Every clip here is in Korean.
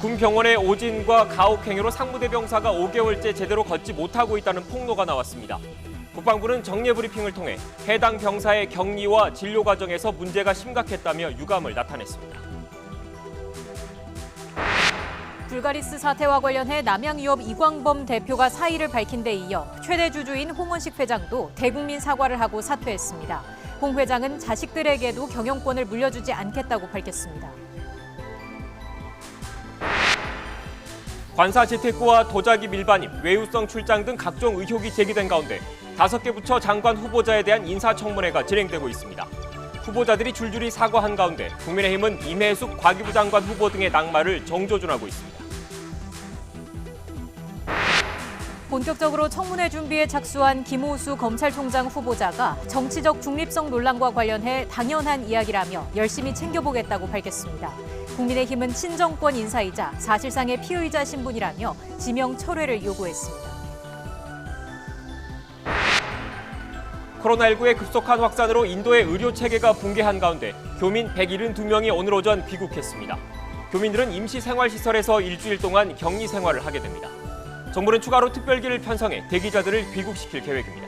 군 병원의 오진과 가혹 행위로 상무대 병사가 5개월째 제대로 걷지 못하고 있다는 폭로가 나왔습니다. 국방부는 정례 브리핑을 통해 해당 병사의 격리와 진료 과정에서 문제가 심각했다며 유감을 나타냈습니다. 불가리스 사태와 관련해 남양유업 이광범 대표가 사의를 밝힌 데 이어 최대 주주인 홍원식 회장도 대국민 사과를 하고 사퇴했습니다. 홍 회장은 자식들에게도 경영권을 물려주지 않겠다고 밝혔습니다. 관사 재테크와 도자기 밀반입, 외유성 출장 등 각종 의혹이 제기된 가운데 5개 부처 장관 후보자에 대한 인사청문회가 진행되고 있습니다. 후보자들이 줄줄이 사과한 가운데 국민의힘은 임혜숙 과기부 장관 후보 등의 낙마를 정조준하고 있습니다. 본격적으로 청문회 준비에 착수한 김호수 검찰총장 후보자가 정치적 중립성 논란과 관련해 당연한 이야기라며 열심히 챙겨보겠다고 밝혔습니다. 국민의힘은 친정권 인사이자 사실상의 피의자 신분이라며 지명 철회를 요구했습니다. 코로나19의 급속한 확산으로 인도의 의료 체계가 붕괴한 가운데 교민 172명이 오늘 오전 귀국했습니다. 교민들은 임시생활시설에서 일주일 동안 격리 생활을 하게 됩니다. 정부는 추가로 특별기를 편성해 대기자들을 귀국시킬 계획입니다.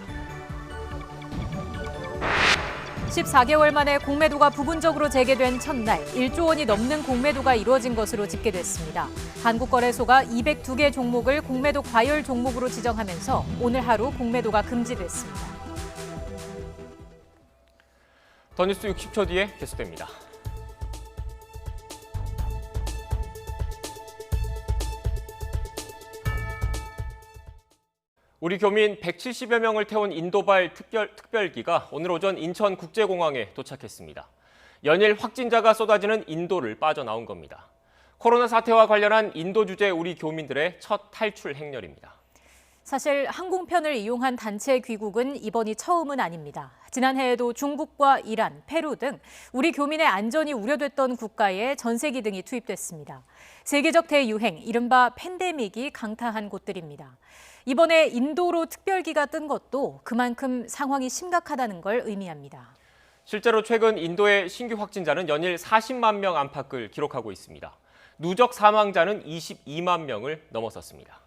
14개월 만에 공매도가 부분적으로 재개된 첫날 1조 원이 넘는 공매도가 이루어진 것으로 집계됐습니다. 한국거래소가 202개 종목을 공매도 과열 종목으로 지정하면서 오늘 하루 공매도가 금지됐습니다. 더 뉴스 60초 뒤에 계속됩니다. 우리 교민 170여 명을 태운 인도발 특별기가 오늘 오전 인천국제공항에 도착했습니다. 연일 확진자가 쏟아지는 인도를 빠져나온 겁니다. 코로나 사태와 관련한 인도 주재 우리 교민들의 첫 탈출 행렬입니다. 사실 항공편을 이용한 단체 귀국은 이번이 처음은 아닙니다. 지난해에도 중국과 이란, 페루 등 우리 교민의 안전이 우려됐던 국가에 전세기 등이 투입됐습니다. 세계적 대유행, 이른바 팬데믹이 강타한 곳들입니다. 이번에 인도로 특별기가 뜬 것도 그만큼 상황이 심각하다는 걸 의미합니다. 실제로 최근 인도의 신규 확진자는 연일 40만 명 안팎을 기록하고 있습니다. 누적 사망자는 22만 명을 넘어섰습니다.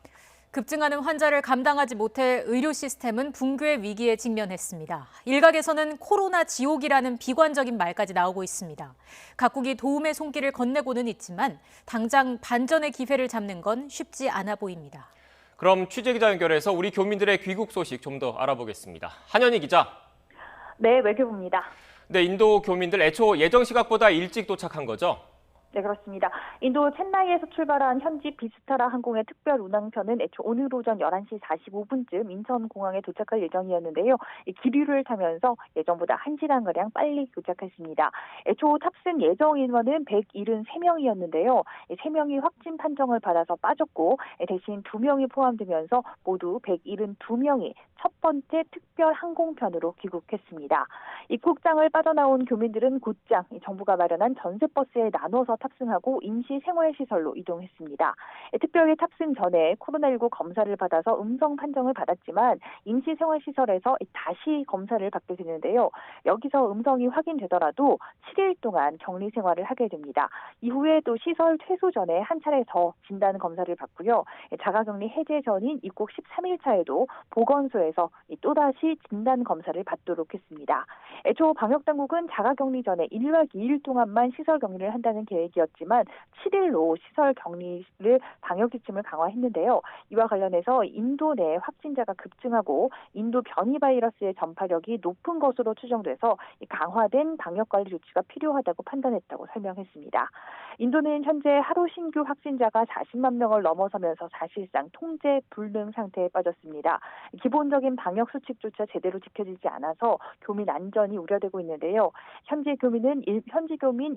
급증하는 환자를 감당하지 못해 의료 시스템은 붕괴 위기에 직면했습니다. 일각에서는 코로나 지옥이라는 비관적인 말까지 나오고 있습니다. 각국이 도움의 손길을 건네고는 있지만 당장 반전의 기회를 잡는 건 쉽지 않아 보입니다. 그럼 취재기자 연결해서 우리 교민들의 귀국 소식 좀 더 알아보겠습니다. 한현희 기자. 네, 외교부입니다. 네, 인도 교민들 애초 예정 시각보다 일찍 도착한 거죠? 네, 그렇습니다. 인도 챈나이에서 출발한 현지 비스타라 항공의 특별 운항편은 애초 오늘 오전 11시 45분쯤 인천공항에 도착할 예정이었는데요. 기류를 타면서 예정보다 1시간가량 빨리 도착했습니다. 애초 탑승 예정 인원은 173명이었는데요. 3명이 확진 판정을 받아서 빠졌고 대신 2명이 포함되면서 모두 172명이 첫 번째 특별 항공편으로 귀국했습니다. 입국장을 빠져나온 교민들은 곧장 정부가 마련한 전세버스에 나눠서 탑승하고 임시생활시설로 이동했습니다. 특별히 탑승 전에 코로나19 검사를 받아서 음성 판정을 받았지만 임시생활시설에서 다시 검사를 받게 되는데요. 여기서 음성이 확인되더라도 7일 동안 격리 생활을 하게 됩니다. 이후에 또 시설 퇴소 전에 한 차례 더 진단 검사를 받고요. 자가격리 해제 전인 입국 13일 차에도 보건소에서 또다시 진단 검사를 받도록 했습니다. 애초 방역당국은 자가격리 전에 1박 2일 동안만 시설 격리를 한다는 계획이었지만 7일로 시설 격리를 방역 지침을 강화했는데요. 이와 관련해서 인도 내 확진자가 급증하고 인도 변이 바이러스의 전파력이 높은 것으로 추정돼서 강화된 방역관리 조치가 필요하다고 판단했다고 설명했습니다. 인도는 현재 하루 신규 확진자가 40만 명을 넘어서면서 사실상 통제 불능 상태에 빠졌습니다. 기본적인 방역 수칙조차 제대로 지켜지지 않아서 교민 안전이 우려되고 있는데요. 현지 교민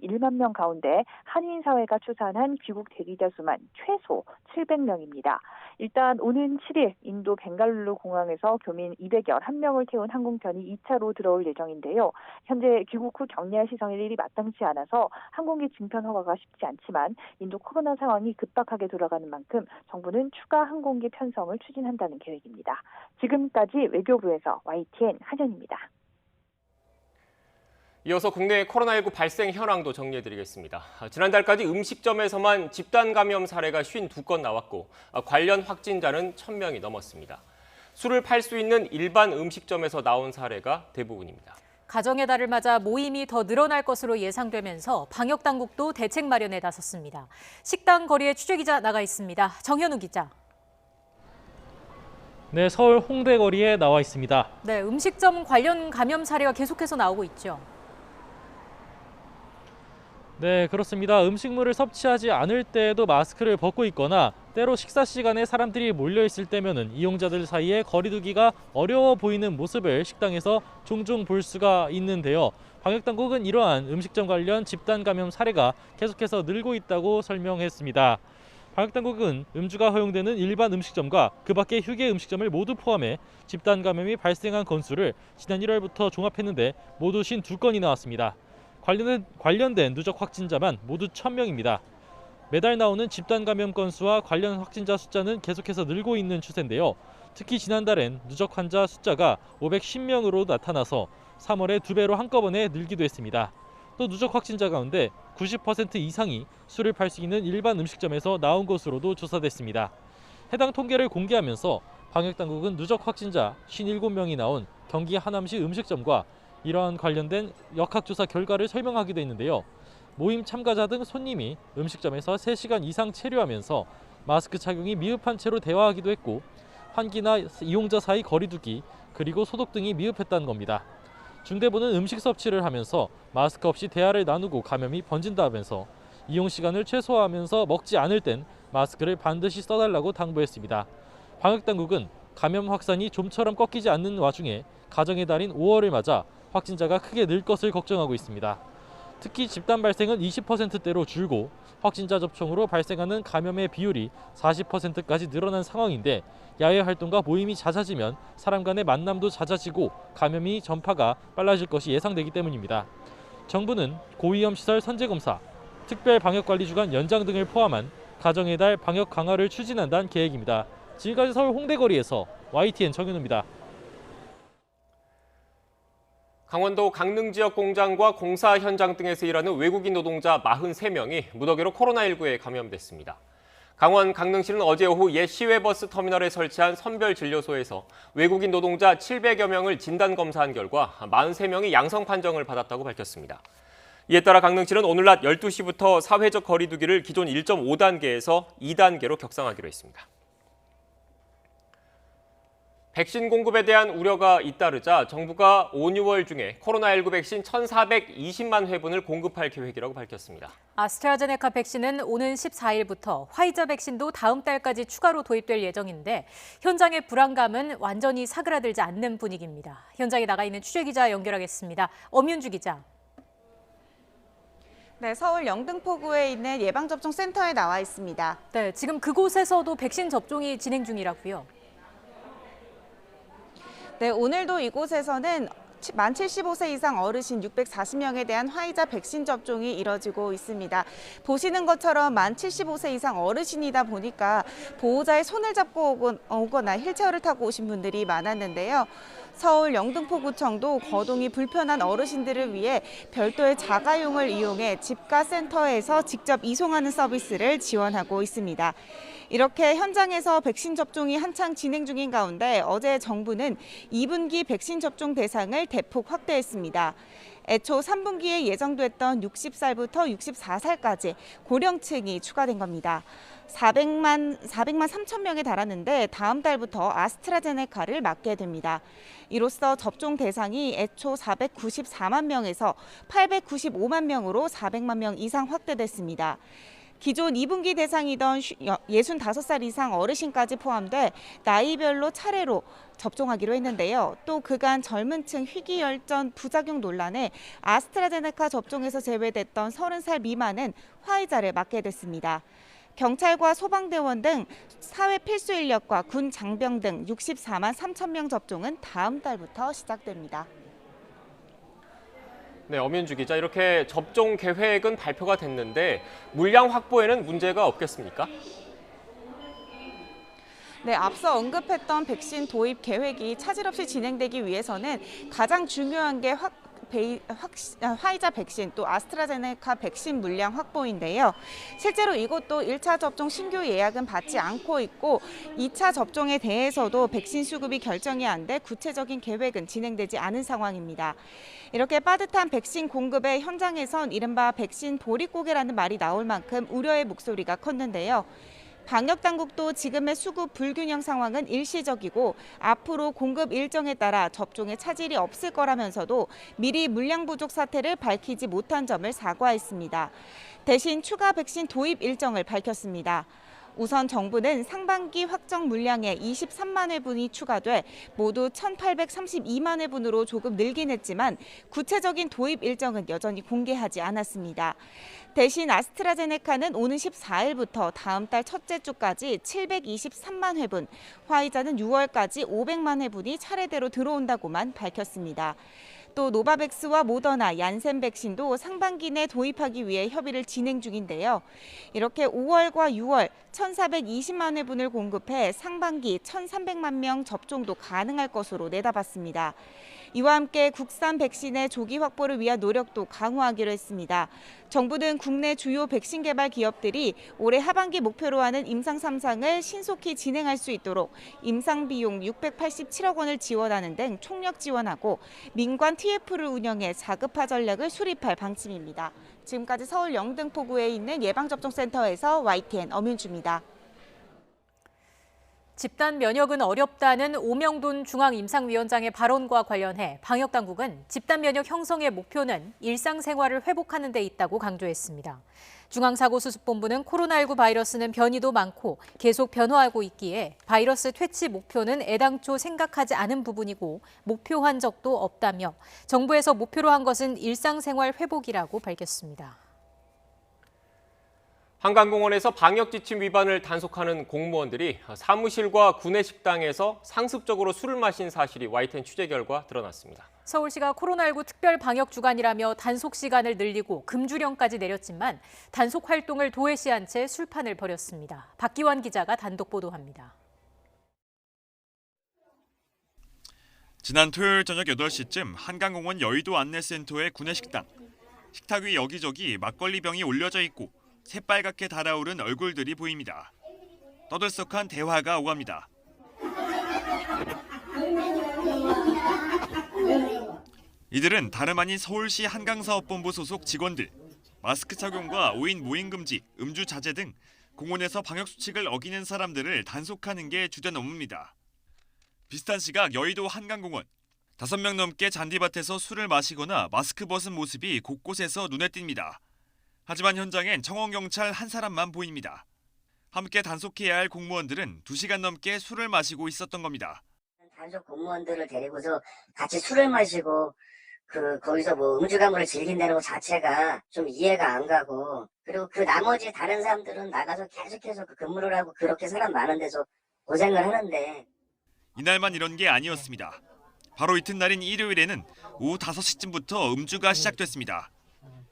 1만 명 가운데 한인 사회가 추산한 귀국 대기자 수만 최소 700명입니다. 일단 오는 7일 인도 벵갈루루 공항에서 교민 211명을 태운 항공편이 2차로 들어올 예정인데요. 현재 귀국 후 격리할 시설이 마땅치 않아서 항공기 증편 허가가 쉽지 않지만 인도 코로나 상황이 급박하게 돌아가는 만큼 정부는 추가 항공기 편성을 추진한다는 계획입니다. 지금까지 외교부에서 YTN 한현입니다. 이어서 국내 코로나19 발생 현황도 정리해드리겠습니다. 지난달까지 음식점에서만 집단 감염 사례가 52건 나왔고 관련 확진자는 1,000명이 넘었습니다. 술을 팔 수 있는 일반 음식점에서 나온 사례가 대부분입니다. 가정의 달을 맞아 모임이 더 늘어날 것으로 예상되면서 방역당국도 대책 마련에 나섰습니다. 식당 거리에 취재기자 나가 있습니다. 정현우 기자. 네, 서울 홍대 거리에 나와 있습니다. 네, 음식점 관련 감염 사례가 계속해서 나오고 있죠. 네, 그렇습니다. 음식물을 섭취하지 않을 때에도 마스크를 벗고 있거나 때로 식사 시간에 사람들이 몰려 있을 때면은 이용자들 사이에 거리 두기가 어려워 보이는 모습을 식당에서 종종 볼 수가 있는데요. 방역당국은 이러한 음식점 관련 집단 감염 사례가 계속해서 늘고 있다고 설명했습니다. 방역당국은 음주가 허용되는 일반 음식점과 그 밖의 휴게 음식점을 모두 포함해 집단 감염이 발생한 건수를 지난 1월부터 종합했는데 모두 52건이 나왔습니다. 관련된 누적 확진자만 모두 1,000명입니다. 매달 나오는 집단 감염 건수와 관련 확진자 숫자는 계속해서 늘고 있는 추세인데요. 특히 지난달엔 누적 환자 숫자가 510명으로 나타나서 3월에 2배로 한꺼번에 늘기도 했습니다. 또 누적 확진자 가운데 90% 이상이 술을 팔 수 있는 일반 음식점에서 나온 것으로도 조사됐습니다. 해당 통계를 공개하면서 방역당국은 누적 확진자 57명이 나온 경기 하남시 음식점과 이러한 관련된 역학조사 결과를 설명하기도 했는데요. 모임 참가자 등 손님이 음식점에서 3시간 이상 체류하면서 마스크 착용이 미흡한 채로 대화하기도 했고 환기나 이용자 사이 거리 두기 그리고 소독 등이 미흡했다는 겁니다. 중대본은 음식 섭취를 하면서 마스크 없이 대화를 나누고 감염이 번진다면서 이용 시간을 최소화하면서 먹지 않을 땐 마스크를 반드시 써달라고 당부했습니다. 방역당국은 감염 확산이 좀처럼 꺾이지 않는 와중에 가정의 달인 5월을 맞아 확진자가 크게 늘 것을 걱정하고 있습니다. 특히 집단 발생은 20%대로 줄고 확진자 접촉으로 발생하는 감염의 비율이 40%까지 늘어난 상황인데 야외 활동과 모임이 잦아지면 사람 간의 만남도 잦아지고 감염이 전파가 빨라질 것이 예상되기 때문입니다. 정부는 고위험 시설 선제검사, 특별 방역관리주간 연장 등을 포함한 가정의 달 방역 강화를 추진한다는 계획입니다. 지금까지 서울 홍대거리에서 YTN 정현우입니다. 강원도 강릉 지역 공장과 공사 현장 등에서 일하는 외국인 노동자 43명이 무더기로 코로나19에 감염됐습니다. 강원 강릉시는 어제 오후 옛 시외버스 터미널에 설치한 선별진료소에서 외국인 노동자 700여 명을 진단검사한 결과 43명이 양성 판정을 받았다고 밝혔습니다. 이에 따라 강릉시는 오늘 낮 12시부터 사회적 거리 두기를 기존 1.5단계에서 2단계로 격상하기로 했습니다. 백신 공급에 대한 우려가 잇따르자 정부가 5, 6월 중에 코로나19 백신 1,420만 회분을 공급할 계획이라고 밝혔습니다. 아스트라제네카 백신은 오는 14일부터 화이자 백신도 다음 달까지 추가로 도입될 예정인데 현장의 불안감은 완전히 사그라들지 않는 분위기입니다. 현장에 나가 있는 취재기자 연결하겠습니다. 엄윤주 기자. 네, 서울 영등포구에 있는 예방접종센터에 나와 있습니다. 네, 지금 그곳에서도 백신 접종이 진행 중이라고요. 네, 오늘도 이곳에서는 만 75세 이상 어르신 640명에 대한 화이자 백신 접종이 이뤄지고 있습니다. 보시는 것처럼 만 75세 이상 어르신이다 보니까 보호자의 손을 잡고 오거나 휠체어를 타고 오신 분들이 많았는데요. 서울 영등포구청도 거동이 불편한 어르신들을 위해 별도의 자가용을 이용해 집가센터에서 직접 이송하는 서비스를 지원하고 있습니다. 이렇게 현장에서 백신 접종이 한창 진행 중인 가운데 어제 정부는 2분기 백신 접종 대상을 대폭 확대했습니다. 애초 3분기에 예정됐던 60살부터 64살까지 고령층이 추가된 겁니다. 400만 3천 명에 달하는데 다음 달부터 아스트라제네카를 맞게 됩니다. 이로써 접종 대상이 애초 494만 명에서 895만 명으로 400만 명 이상 확대됐습니다. 기존 2분기 대상이던 65살 이상 어르신까지 포함돼 나이별로 차례로 접종하기로 했는데요. 또 그간 젊은 층 희귀혈전 부작용 논란에 아스트라제네카 접종에서 제외됐던 30살 미만은 화이자를 맞게 됐습니다. 경찰과 소방대원 등 사회 필수 인력과 군 장병 등 64만 3천 명 접종은 다음 달부터 시작됩니다. 네, 엄윤주 기자, 이렇게 접종 계획은 발표가 됐는데 물량 확보에는 문제가 없겠습니까? 네, 앞서 언급했던 백신 도입 계획이 차질 없이 진행되기 위해서는 가장 중요한 게 화이자 백신 또 아스트라제네카 백신 물량 확보인데요. 실제로 이것도 1차 접종 신규 예약은 받지 않고 있고 2차 접종에 대해서도 백신 수급이 결정이 안 돼 구체적인 계획은 진행되지 않은 상황입니다. 이렇게 빠듯한 백신 공급에 현장에선 이른바 백신 보릿고개라는 말이 나올 만큼 우려의 목소리가 컸는데요. 방역당국도 지금의 수급 불균형 상황은 일시적이고 앞으로 공급 일정에 따라 접종에 차질이 없을 거라면서도 미리 물량 부족 사태를 밝히지 못한 점을 사과했습니다. 대신 추가 백신 도입 일정을 밝혔습니다. 우선 정부는 상반기 확정 물량에 23만 회분이 추가돼 모두 1,832만 회분으로 조금 늘긴 했지만 구체적인 도입 일정은 여전히 공개하지 않았습니다. 대신 아스트라제네카는 오는 14일부터 다음 달 첫째 주까지 723만 회분, 화이자는 6월까지 500만 회분이 차례대로 들어온다고만 밝혔습니다. 또 노바백스와 모더나, 얀센 백신도 상반기 내 도입하기 위해 협의를 진행 중인데요. 이렇게 5월과 6월 1,420만 회분을 공급해 상반기 1,300만 명 접종도 가능할 것으로 내다봤습니다. 이와 함께 국산 백신의 조기 확보를 위한 노력도 강화하기로 했습니다. 정부는 국내 주요 백신 개발 기업들이 올해 하반기 목표로 하는 임상 3상을 신속히 진행할 수 있도록 임상 비용 687억 원을 지원하는 등 총력 지원하고 민관 TF를 운영해 자급화 전략을 수립할 방침입니다. 지금까지 서울 영등포구에 있는 예방접종센터에서 YTN 엄윤주입니다. 집단 면역은 어렵다는 오명돈 중앙임상위원장의 발언과 관련해 방역당국은 집단 면역 형성의 목표는 일상생활을 회복하는 데 있다고 강조했습니다. 중앙사고수습본부는 코로나19 바이러스는 변이도 많고 계속 변화하고 있기에 바이러스 퇴치 목표는 애당초 생각하지 않은 부분이고 목표한 적도 없다며 정부에서 목표로 한 것은 일상생활 회복이라고 밝혔습니다. 한강공원에서 방역지침 위반을 단속하는 공무원들이 사무실과 구내식당에서 상습적으로 술을 마신 사실이 YTN 취재 결과 드러났습니다. 서울시가 코로나19 특별 방역 주간이라며 단속 시간을 늘리고 금주령까지 내렸지만 단속 활동을 도외시한 채 술판을 벌였습니다. 박기환 기자가 단독 보도합니다. 지난 토요일 저녁 8시쯤 한강공원 여의도 안내센터의 구내식당. 식탁 위 여기저기 막걸리 병이 올려져 있고 새빨갛게 달아오른 얼굴들이 보입니다. 떠들썩한 대화가 오갑니다. 이들은 다름 아닌 서울시 한강사업본부 소속 직원들. 마스크 착용과 5인 모임 금지, 음주 자제 등 공원에서 방역수칙을 어기는 사람들을 단속하는 게 주된 업무입니다. 비슷한 시각 여의도 한강공원. 5명 넘게 잔디밭에서 술을 마시거나 마스크 벗은 모습이 곳곳에서 눈에 띕니다. 하지만 현장엔 청원경찰 한 사람만 보입니다. 함께 단속해야 할 공무원들은 2시간 넘게 술을 마시고 있었던 겁니다. 단속 공무원들을 데리고서 같이 술을 마시고 거기서 뭐 음주가물을 즐긴다는 것 자체가 좀 이해가 안 가고, 그리고 그 나머지 다른 사람들은 나가서 계속해서 근무를 하고 그렇게 사람 많은 데서 고생을 하는데. 이날만 이런 게 아니었습니다. 바로 이튿날인 일요일에는 오후 5시쯤부터 음주가 시작됐습니다.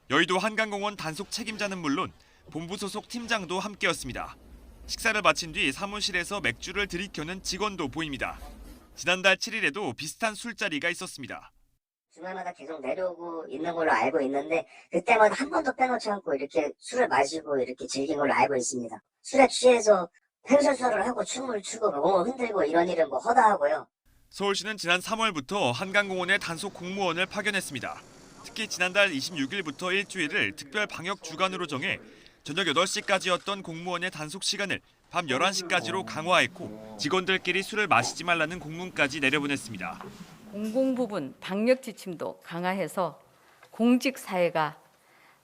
여의도 한강공원 단속 책임자는 물론 본부 소속 팀장도 함께였습니다. 식사를 마친 뒤 사무실에서 맥주를 들이켜는 직원도 보입니다. 지난달 7일에도 비슷한 술자리가 있었습니다. 주말마다 계속 내려오고 있는 걸로 알고 있는데 그때마다 한 번도 빼놓지 않고 이렇게 술을 마시고 이렇게 즐긴 걸로 알고 있습니다. 술에 취해서 횡설수설을 하고 춤을 추고 몸을 흔들고 이런 일은 허다하고요. 서울시는 지난 3월부터 한강공원에 단속 공무원을 파견했습니다. 특히 지난달 26일부터 일주일을 특별 방역 주간으로 정해 저녁 8시까지였던 공무원의 단속 시간을 밤 11시까지로 강화했고 직원들끼리 술을 마시지 말라는 공문까지 내려보냈습니다. 공공부문 방역 지침도 강화해서 공직 사회가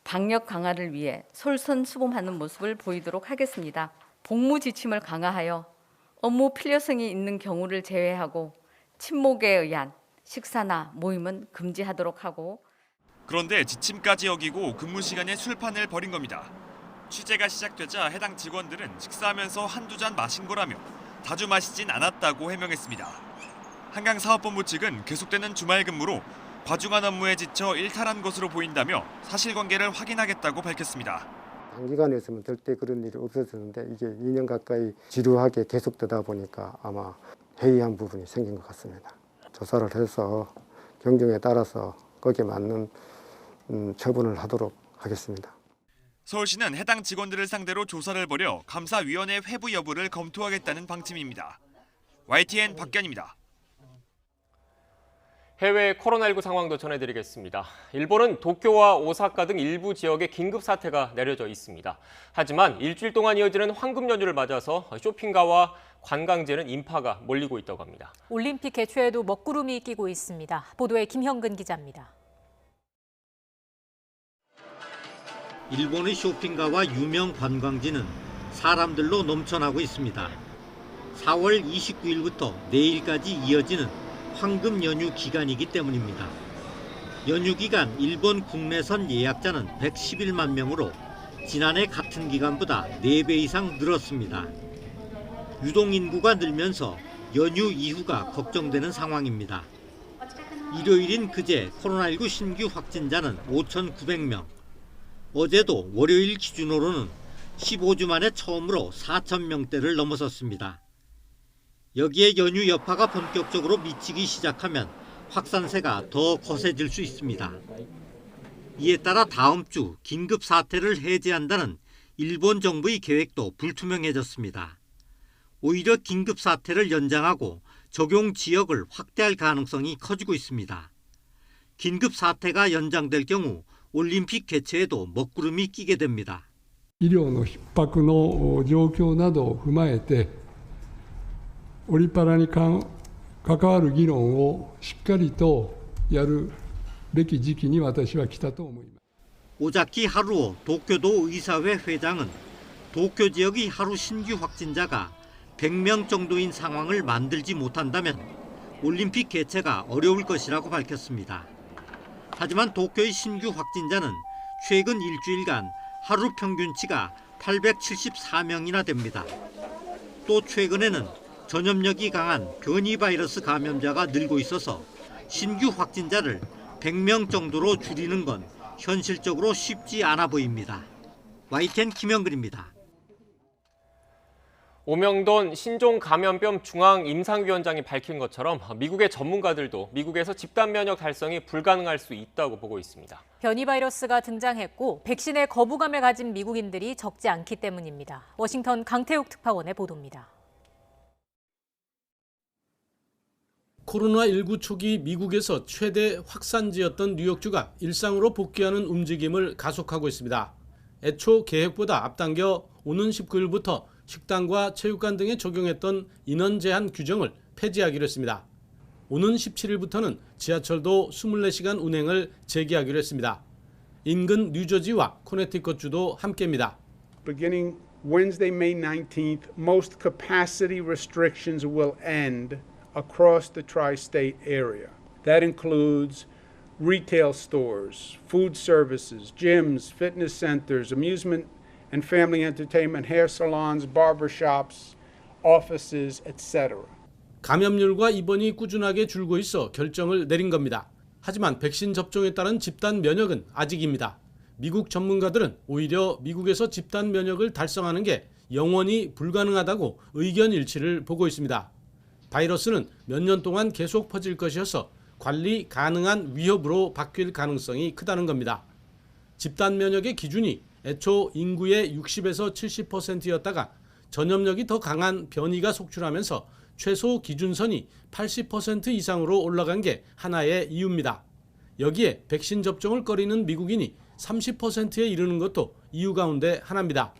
방역 강화를 위해 솔선수범하는 모습을 보이도록 하겠습니다. 복무 지침을 강화하여 업무 필요성이 있는 경우를 제외하고 친목에 의한 식사나 모임은 금지하도록 하고. 그런데 지침까지 어기고 근무 시간에 술판을 벌인 겁니다. 취재가 시작되자 해당 직원들은 식사하면서 한두 잔 마신 거라며 자주 마시진 않았다고 해명했습니다. 한강사업본부 측은 계속되는 주말 근무로 과중한 업무에 지쳐 일탈한 것으로 보인다며 사실관계를 확인하겠다고 밝혔습니다. 단기간이었으면 절대 그런 일이 없었는데 이게 2년 가까이 지루하게 계속되다 보니까 아마 해이한 부분이 생긴 것 같습니다. 조사를 해서 경정에 따라서 거기에 맞는 처분을 하도록 하겠습니다. 서울시는 해당 직원들을 상대로 조사를 벌여 감사위원회 회부 여부를 검토하겠다는 방침입니다. YTN 박견입니다. 해외 코로나19 상황도 전해드리겠습니다. 일본은 도쿄와 오사카 등 일부 지역에 긴급 사태가 내려져 있습니다. 하지만 일주일 동안 이어지는 황금 연휴를 맞아서 쇼핑가와 관광지에는 인파가 몰리고 있다고 합니다. 올림픽 개최에도 먹구름이 끼고 있습니다. 보도에 김형근 기자입니다. 일본의 쇼핑가와 유명 관광지는 사람들로 넘쳐나고 있습니다. 4월 29일부터 내일까지 이어지는 황금 연휴 기간이기 때문입니다. 연휴 기간 일본 국내선 예약자는 111만 명으로 지난해 같은 기간보다 4배 이상 늘었습니다. 유동 인구가 늘면서 연휴 이후가 걱정되는 상황입니다. 일요일인 그제 코로나19 신규 확진자는 5,900명. 어제도 월요일 기준으로는 15주 만에 처음으로 4,000명대를 넘어섰습니다. 여기에 연휴 여파가 본격적으로 미치기 시작하면 확산세가 더 거세질 수 있습니다. 이에 따라 다음 주 긴급 사태를 해제한다는 일본 정부의 계획도 불투명해졌습니다. 오히려 긴급 사태를 연장하고 적용 지역을 확대할 가능성이 커지고 있습니다. 긴급 사태가 연장될 경우 올림픽 개최에도 먹구름이 끼게 됩니다. 医療の逼迫の状況などを踏まえてオリパラに関わる議論をしっかりとやるべき時期に私は来たと思います。 오자키 하루오 도쿄도 의사회 회장은 도쿄 지역의 하루 신규 확진자가 100명 정도인 상황을 만들지 못한다면 올림픽 개최가 어려울 것이라고 밝혔습니다. 하지만 도쿄의 신규 확진자는 최근 일주일간 하루 평균치가 874명이나 됩니다. 또 최근에는 전염력이 강한 변이 바이러스 감염자가 늘고 있어서 신규 확진자를 100명 정도로 줄이는 건 현실적으로 쉽지 않아 보입니다. YTN 김영근입니다. 오명돈 신종 감염병 중앙임상위원장이 밝힌 것처럼 미국의 전문가들도 미국에서 집단 면역 달성이 불가능할 수 있다고 보고 있습니다. 변이 바이러스가 등장했고 백신에 거부감을 가진 미국인들이 적지 않기 때문입니다. 워싱턴 강태욱 특파원의 보도입니다. 코로나19 초기 미국에서 최대 확산지였던 뉴욕주가 일상으로 복귀하는 움직임을 가속하고 있습니다. 애초 계획보다 앞당겨 오는 19일부터 식당과 체육관 등에 적용했던 인원 제한 규정을 폐지하기로 했습니다. 오는 17일부터는 지하철도 24시간 운행을 재개하기로 했습니다. 인근 뉴저지와 코네티컷주도 함께입니다. Beginning Wednesday, May 19th, most capacity restrictions will end across the tri-state area. That includes retail stores, food services, gyms, fitness centers, amusement and family entertainment, hair salons, barbershops, offices, etc. 감염률과 입원이 꾸준하게 줄고 있어 결정을 내린 겁니다. 하지만 백신 접종에 따른 집단 면역은 아직입니다. 미국 전문가들은 오히려 미국에서 집단 면역을 달성하는 게 영원히 불가능하다고 의견 일치를 보고 있습니다. 바이러스는 몇 년 동안 계속 퍼질 것이어서 관리 가능한 위협으로 바뀔 가능성이 크다는 겁니다. 집단 면역의 기준이 애초 인구의 60에서 70%였다가 전염력이 더 강한 변이가 속출하면서 최소 기준선이 80% 이상으로 올라간 게 하나의 이유입니다. 여기에 백신 접종을 꺼리는 미국인이 30%에 이르는 것도 이유 가운데 하나입니다.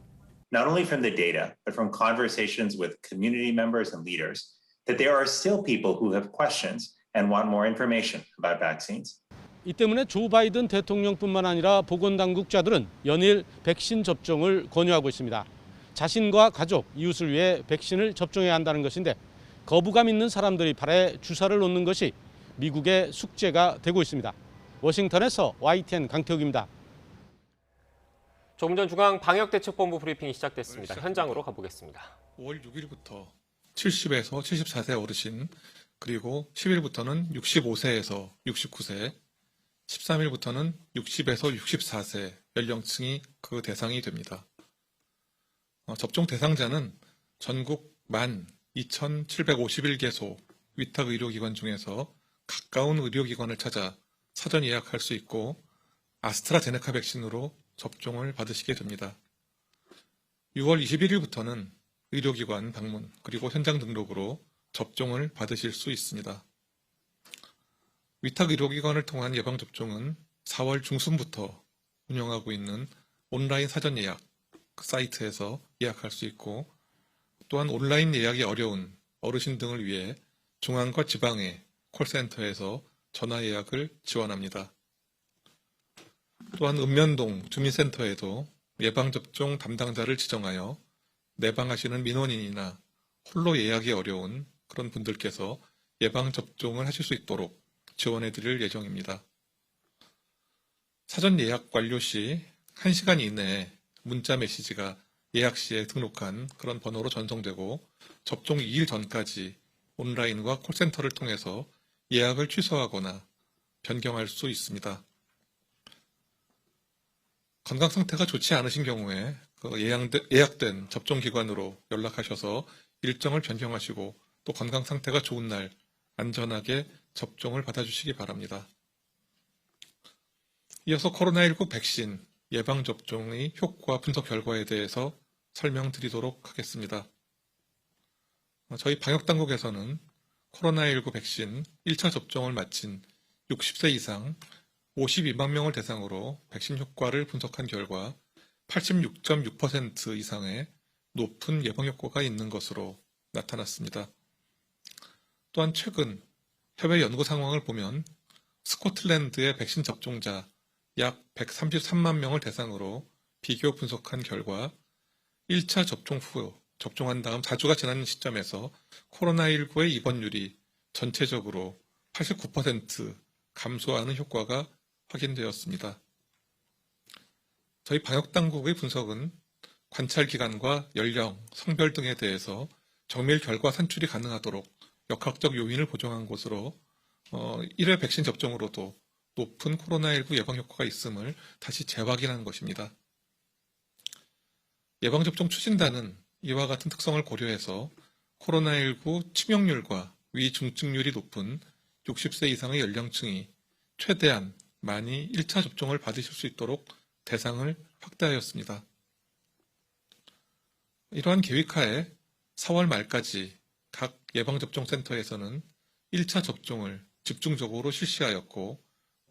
Not only from the data, but from conversations with community members and leaders, that there are still people who have questions and want more information about vaccines. 이 때문에 조 바이든 대통령뿐만 아니라 보건당국자들은 연일 백신 접종을 권유하고 있습니다. 자신과 가족, 이웃을 위해 백신을 접종해야 한다는 것인데 거부감 있는 사람들이 팔에 주사를 놓는 것이 미국의 숙제가 되고 있습니다. 워싱턴에서 YTN 강태욱입니다. 조금 전 중앙방역대책본부 브리핑이 시작됐습니다. 현장으로 가보겠습니다. 5월 6일부터 70에서 74세 어르신, 그리고 10일부터는 65세에서 69세, 13일부터는 60에서 64세 연령층이 그 대상이 됩니다. 접종 대상자는 전국 12,751개소 위탁 의료기관 중에서 가까운 의료기관을 찾아 사전 예약할 수 있고 아스트라제네카 백신으로 접종을 받으시게 됩니다. 6월 21일부터는 의료기관 방문 그리고 현장 등록으로 접종을 받으실 수 있습니다. 위탁 의료기관을 통한 예방접종은 4월 중순부터 운영하고 있는 온라인 사전 예약 사이트에서 예약할 수 있고, 또한 온라인 예약이 어려운 어르신 등을 위해 중앙과 지방의 콜센터에서 전화 예약을 지원합니다. 또한 읍면동 주민센터에도 예방접종 담당자를 지정하여 내방하시는 민원인이나 홀로 예약이 어려운 그런 분들께서 예방접종을 하실 수 있도록 지원해 드릴 예정입니다. 사전 예약 완료 시 1시간 이내에 문자 메시지가 예약 시에 등록한 그런 번호로 전송되고, 접종 2일 전까지 온라인과 콜센터를 통해서 예약을 취소하거나 변경할 수 있습니다. 건강 상태가 좋지 않으신 경우에 예약된 접종기관으로 연락하셔서 일정을 변경하시고 또 건강 상태가 좋은 날 안전하게 접종을 받아주시기 바랍니다. 이어서 코로나19 백신 예방접종의 효과 분석 결과에 대해서 설명드리도록 하겠습니다. 저희 방역당국에서는 코로나19 백신 1차 접종을 마친 60세 이상 52만 명을 대상으로 백신 효과를 분석한 결과 86.6% 이상의 높은 예방 효과가 있는 것으로 나타났습니다. 또한 최근 해외 연구 상황을 보면 스코틀랜드의 백신 접종자 약 133만 명을 대상으로 비교 분석한 결과 1차 접종 후 접종한 다음 4주가 지난 시점에서 코로나19의 입원율이 전체적으로 89% 감소하는 효과가 확인되었습니다. 저희 방역당국의 분석은 관찰기간과 연령, 성별 등에 대해서 정밀 결과 산출이 가능하도록 역학적 요인을 보정한 것으로 1회 백신 접종으로도 높은 코로나19 예방 효과가 있음을 다시 재확인한 것입니다. 예방접종 추진단은 이와 같은 특성을 고려해서 코로나19 치명률과 위중증률이 높은 60세 이상의 연령층이 최대한 많이 1차 접종을 받으실 수 있도록 대상을 확대하였습니다. 이러한 계획하에 4월 말까지 각 예방접종센터에서는 1차 접종을 집중적으로 실시하였고,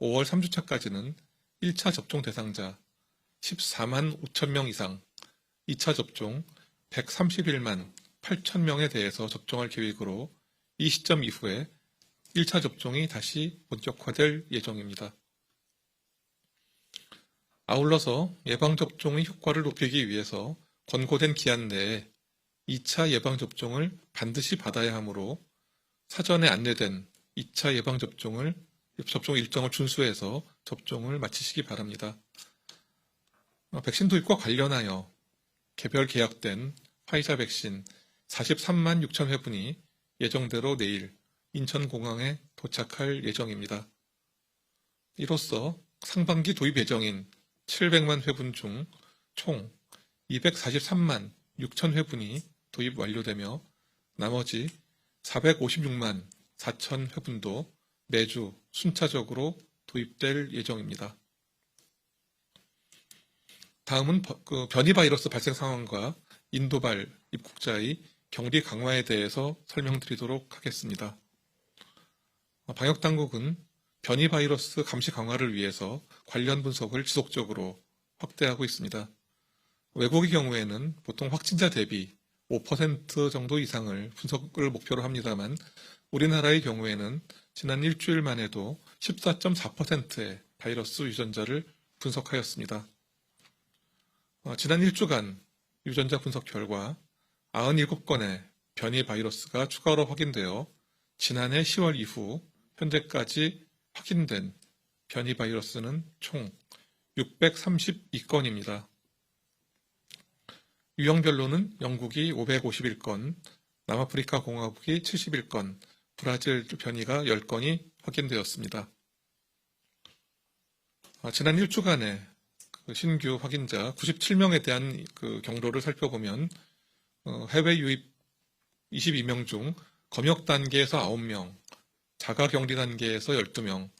5월 3주차까지는 1차 접종 대상자 14만 5천 명 이상, 2차 접종 131만 8천 명에 대해서 접종할 계획으로 이 시점 이후에 1차 접종이 다시 본격화될 예정입니다. 아울러서 예방접종의 효과를 높이기 위해서 권고된 기한 내에 2차 예방접종을 반드시 받아야 하므로 사전에 안내된 2차 예방접종 일정을 준수해서 접종을 마치시기 바랍니다. 백신 도입과 관련하여 개별 계약된 화이자 백신 43만 6천 회분이 예정대로 내일 인천공항에 도착할 예정입니다. 이로써 상반기 도입 예정인 700만 회분 중 총 243만 6천 회분이 도입 완료되며 나머지 456만 4천 회분도 매주 순차적으로 도입될 예정입니다. 다음은 변이 바이러스 발생 상황과 인도발 입국자의 격리 강화에 대해서 설명드리도록 하겠습니다. 방역당국은 변이 바이러스 감시 강화를 위해서 관련 분석을 지속적으로 확대하고 있습니다. 외국의 경우에는 보통 확진자 대비 5% 정도 이상을 분석을 목표로 합니다만, 우리나라의 경우에는 지난 일주일만 해도 14.4%의 바이러스 유전자를 분석하였습니다. 지난 일주간 유전자 분석 결과 97건의 변이 바이러스가 추가로 확인되어 지난해 10월 이후 현재까지 확인된 변이 바이러스는 총 632건입니다. 유형별로는 영국이 551건, 남아프리카 공화국이 71건, 브라질 변이가 10건이 확인되었습니다. 지난 일주간에 신규 확인자 97명에 대한 경로를 살펴보면 해외 유입 22명 중 검역 단계에서 9명, 자가 격리 단계에서 12명,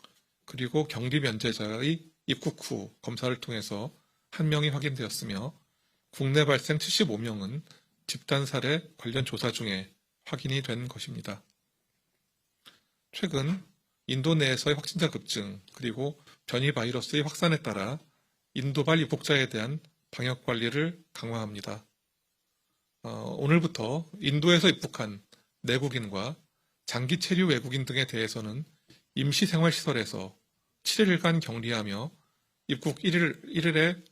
그리고 격리 면제자의 입국 후 검사를 통해서 1명이 확인되었으며 국내 발생 75명은 집단 사례 관련 조사 중에 확인이 된 것입니다. 최근 인도 내에서의 확진자 급증 그리고 변이 바이러스의 확산에 따라 인도발 입국자에 대한 방역 관리를 강화합니다. 오늘부터 인도에서 입국한 내국인과 장기 체류 외국인 등에 대해서는 임시생활시설에서 7일간 격리하며 입국 1일에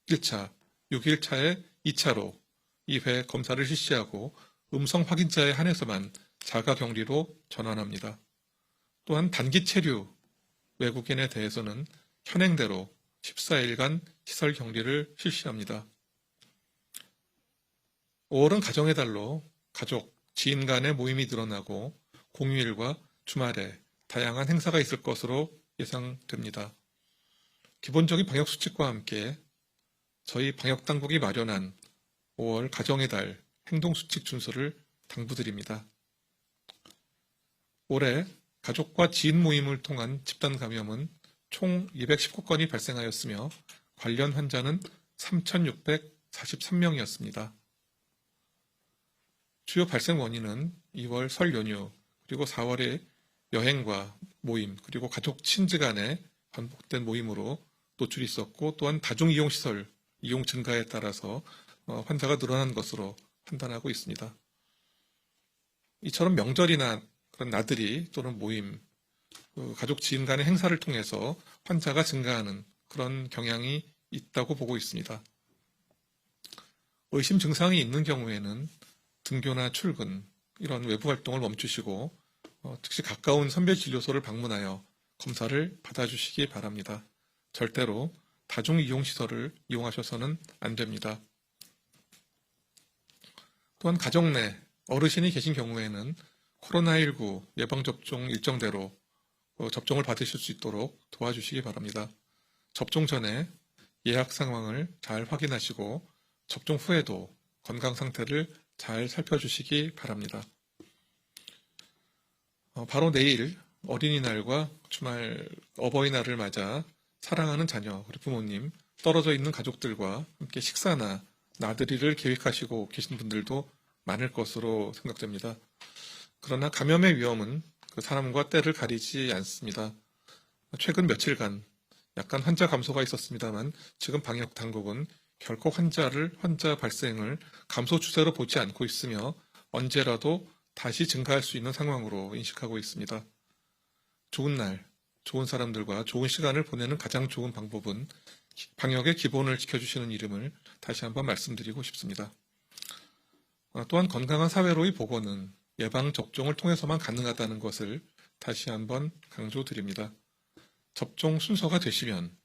1차, 6일차에 2차로 2회 검사를 실시하고 음성 확인자에 한해서만 자가격리로 전환합니다. 또한 단기 체류 외국인에 대해서는 현행대로 14일간 시설 격리를 실시합니다. 5월은 가정의 달로 가족, 지인 간의 모임이 늘어나고 공휴일과 주말에 다양한 행사가 있을 것으로 예상됩니다. 기본적인 방역수칙과 함께 저희 방역당국이 마련한 5월 가정의 달 행동수칙 준수를 당부드립니다. 올해 가족과 지인 모임을 통한 집단 감염은 총 219건이 발생하였으며 관련 환자는 3,643명이었습니다. 주요 발생 원인은 2월 설 연휴 그리고 4월에 여행과 모임 그리고 가족 친지 간의 반복된 모임으로 노출이 있었고 또한 다중이용시설 이용 증가에 따라서 환자가 늘어난 것으로 판단하고 있습니다. 이처럼 명절이나 그런 나들이 또는 모임, 가족 지인 간의 행사를 통해서 환자가 증가하는 그런 경향이 있다고 보고 있습니다. 의심 증상이 있는 경우에는 등교나 출근, 이런 외부 활동을 멈추시고 즉시 가까운 선별진료소를 방문하여 검사를 받아주시기 바랍니다. 절대로 다중이용시설을 이용하셔서는 안 됩니다. 또한 가정 내 어르신이 계신 경우에는 코로나19 예방접종 일정대로 접종을 받으실 수 있도록 도와주시기 바랍니다. 접종 전에 예약 상황을 잘 확인하시고 접종 후에도 건강 상태를 잘 살펴주시기 바랍니다. 바로 내일 어린이날과 주말 어버이날을 맞아 사랑하는 자녀 그리고 부모님, 떨어져 있는 가족들과 함께 식사나 나들이를 계획하시고 계신 분들도 많을 것으로 생각됩니다. 그러나 감염의 위험은 그 사람과 때를 가리지 않습니다. 최근 며칠간 약간 환자 감소가 있었습니다만 지금 방역 당국은 결코 환자 발생을 감소 추세로 보지 않고 있으며 언제라도 다시 증가할 수 있는 상황으로 인식하고 있습니다. 좋은 날, 좋은 사람들과 좋은 시간을 보내는 가장 좋은 방법은 방역의 기본을 지켜주시는 이름을 다시 한번 말씀드리고 싶습니다. 또한 건강한 사회로의 복원은 예방접종을 통해서만 가능하다는 것을 다시 한번 강조드립니다. 접종 순서가 되시면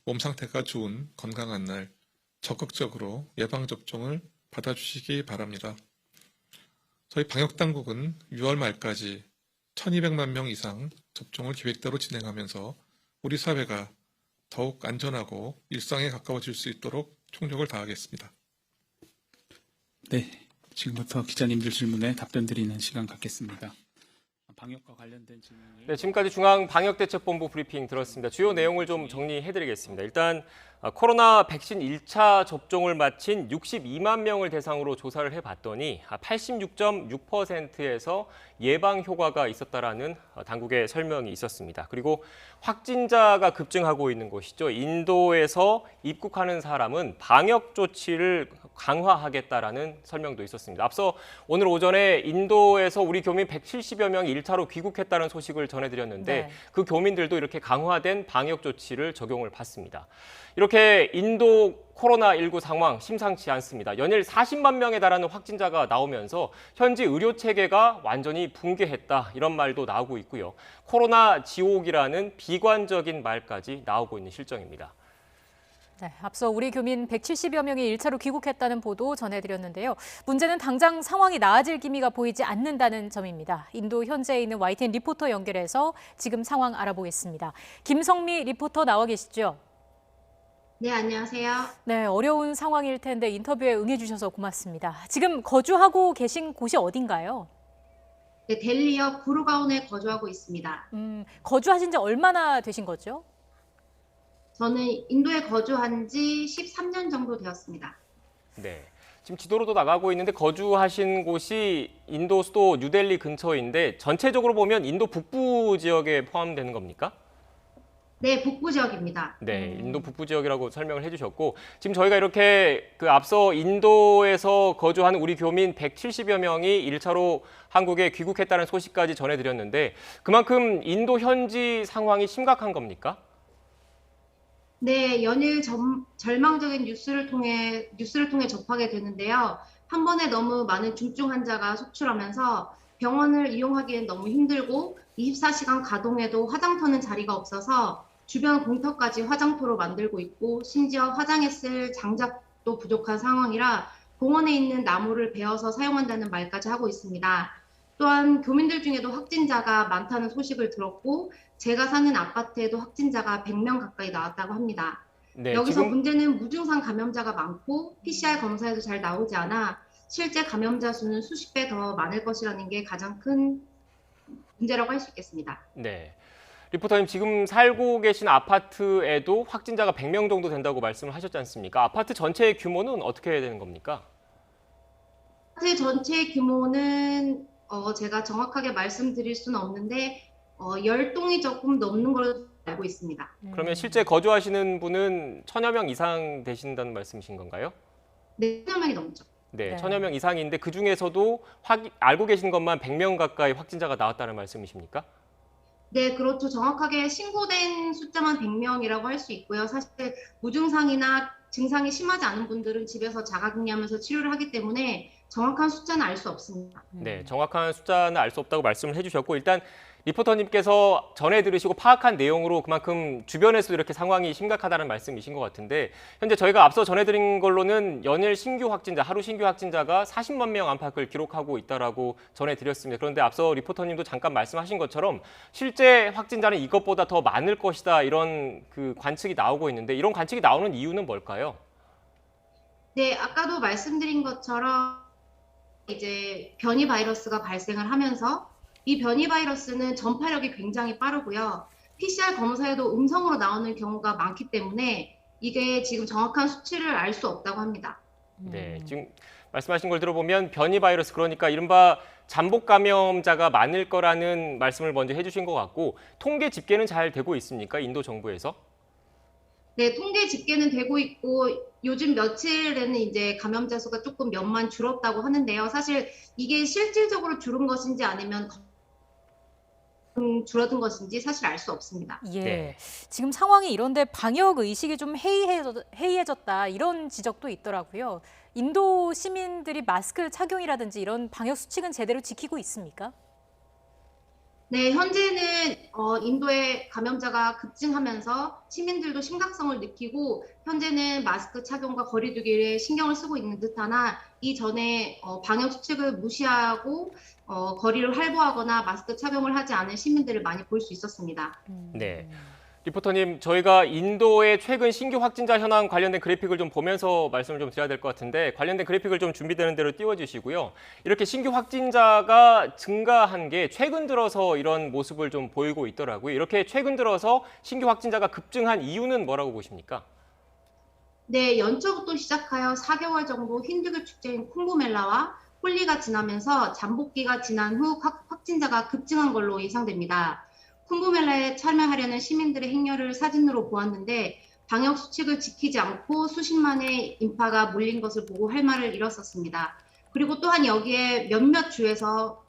몸 상태가 좋은 건강한 날 적극적으로 예방접종을 받아주시기 바랍니다. 저희 방역당국은 6월 말까지 1200만 명 이상 접종을 계획대로 진행하면서 우리 사회가 더욱 안전하고 일상에 가까워질 수 있도록 총력을 다하겠습니다. 네, 지금부터 기자님들 질문에 답변 드리는 시간 갖겠습니다. 방역과 관련된 질문을... 네, 지금까지 중앙방역대책본부 브리핑 들었습니다. 주요 내용을 좀 정리해드리겠습니다. 일단 코로나 백신 1차 접종을 마친 62만 명을 대상으로 조사를 해봤더니 86.6%에서 예방 효과가 있었다라는 당국의 설명이 있었습니다. 그리고 확진자가 급증하고 있는 곳이죠. 인도에서 입국하는 사람은 방역 조치를 강화하겠다라는 설명도 있었습니다. 앞서 오늘 오전에 인도에서 우리 교민 170여 명이 1차로 귀국했다는 소식을 전해드렸는데 네. 그 교민들도 이렇게 강화된 방역 조치를 적용을 받습니다. 이렇게 인도 코로나19 상황 심상치 않습니다. 연일 40만 명에 달하는 확진자가 나오면서 현지 의료 체계가 완전히 붕괴했다 이런 말도 나오고 있고요. 코로나 지옥이라는 비관적인 말까지 나오고 있는 실정입니다. 네, 앞서 우리 교민 170여 명이 1차로 귀국했다는 보도 전해드렸는데요. 문제는 당장 상황이 나아질 기미가 보이지 않는다는 점입니다. 인도 현지에 있는 YTN 리포터 연결해서 지금 상황 알아보겠습니다. 김성미 리포터 나와 계시죠? 네, 안녕하세요. 네, 어려운 상황일 텐데 인터뷰에 응해주셔서 고맙습니다. 지금 거주하고 계신 곳이 어딘가요? 네, 델리역 구르가온에 거주하고 있습니다. 거주하신 지 얼마나 되신 거죠? 저는 인도에 거주한 지 13년 정도 되었습니다. 네. 지금 지도로도 나가고 있는데 거주하신 곳이 인도 수도 뉴델리 근처인데 전체적으로 보면 인도 북부 지역에 포함되는 겁니까? 네, 북부 지역입니다. 네, 인도 북부 지역이라고 설명을 해주셨고 지금 저희가 이렇게 앞서 인도에서 거주하는 우리 교민 170여 명이 1차로 한국에 귀국했다는 소식까지 전해드렸는데 그만큼 인도 현지 상황이 심각한 겁니까? 네, 연일 절망적인 뉴스를 통해 접하게 되는데요. 한 번에 너무 많은 중증 환자가 속출하면서 병원을 이용하기엔 너무 힘들고 24시간 가동해도 화장터는 자리가 없어서 주변 공터까지 화장터로 만들고 있고 심지어 화장에 쓸 장작도 부족한 상황이라 공원에 있는 나무를 베어서 사용한다는 말까지 하고 있습니다. 또한 교민들 중에도 확진자가 많다는 소식을 들었고 제가 사는 아파트에도 확진자가 100명 가까이 나왔다고 합니다. 네, 여기서 지금 문제는 무증상 감염자가 많고 PCR 검사에도 잘 나오지 않아 실제 감염자 수는 수십 배 더 많을 것이라는 게 가장 큰 문제라고 할 수 있겠습니다. 네. 리포터님 지금 살고 계신 아파트에도 확진자가 100명 정도 된다고 말씀을 하셨지 않습니까? 아파트 전체의 규모는 어떻게 되는 겁니까? 아파트 전체 규모는 제가 정확하게 말씀드릴 수는 없는데 10동이 조금 넘는 걸로 알고 있습니다. 그러면 실제 거주하시는 분은 1000여 명 이상 되신다는 말씀이신 건가요? 네, 1000여 명이 넘죠. 네, 1000여 명 이상인데 그중에서도 알고 계신 것만 100명 가까이 확진자가 나왔다는 말씀이십니까? 네, 그렇죠. 정확하게 신고된 숫자만 100명이라고 할 수 있고요. 사실 무증상이나 증상이 심하지 않은 분들은 집에서 자가격리하면서 치료를 하기 때문에 정확한 숫자는 알 수 없습니다. 네, 정확한 숫자는 알 수 없다고 말씀을 해주셨고 일단 리포터님께서 전해 들으시고 파악한 내용으로 그만큼 주변에서도 이렇게 상황이 심각하다는 말씀이신 것 같은데 현재 저희가 앞서 전해드린 걸로는 연일 신규 확진자, 하루 신규 확진자가 40만 명 안팎을 기록하고 있다라고 전해드렸습니다. 그런데 앞서 리포터님도 잠깐 말씀하신 것처럼 실제 확진자는 이것보다 더 많을 것이다 이런 관측이 나오고 있는데 이런 관측이 나오는 이유는 뭘까요? 네, 아까도 말씀드린 것처럼 이제 변이 바이러스가 발생을 하면서 이 변이 바이러스는 전파력이 굉장히 빠르고요. PCR 검사에도 음성으로 나오는 경우가 많기 때문에 이게 지금 정확한 수치를 알 수 없다고 합니다. 네, 지금 말씀하신 걸 들어보면 변이 바이러스 그러니까 이른바 잠복 감염자가 많을 거라는 말씀을 먼저 해주신 것 같고 통계 집계는 잘 되고 있습니까? 인도 정부에서? 네, 통계 집계는 되고 있고 요즘 며칠에는 이제 감염자 수가 조금 몇만 줄었다고 하는데요. 사실 이게 실질적으로 줄은 것인지 아니면 줄어든 것인지 사실 알 수 없습니다. 예, 네. 지금 상황이 이런데 방역 의식이 좀 해이해졌다 이런 지적도 있더라고요. 인도 시민들이 마스크 착용이라든지 이런 방역 수칙은 제대로 지키고 있습니까? 네, 현재는 인도의 감염자가 급증하면서 시민들도 심각성을 느끼고 현재는 마스크 착용과 거리 두기에 신경을 쓰고 있는 듯하나 이전에 방역 수칙을 무시하고 거리를 활보하거나 마스크 착용을 하지 않은 시민들을 많이 볼 수 있었습니다. 네. 리포터님, 저희가 인도의 최근 신규 확진자 현황 관련된 그래픽을 좀 보면서 말씀을 좀 드려야 될 것 같은데 관련된 그래픽을 좀 준비되는 대로 띄워주시고요. 이렇게 신규 확진자가 증가한 게 최근 들어서 이런 모습을 좀 보이고 있더라고요. 이렇게 최근 들어서 신규 확진자가 급증한 이유는 뭐라고 보십니까? 네, 연초부터 시작하여 4개월 정도 힌두교 축제인 쿵부멜라와 홀리가 지나면서 잠복기가 지난 후 확진자가 급증한 걸로 예상됩니다. 쿵부멜라에 참여하려는 시민들의 행렬을 사진으로 보았는데 방역 수칙을 지키지 않고 수십만의 인파가 몰린 것을 보고 할 말을 잃었었습니다. 그리고 또한 여기에 몇몇 주에서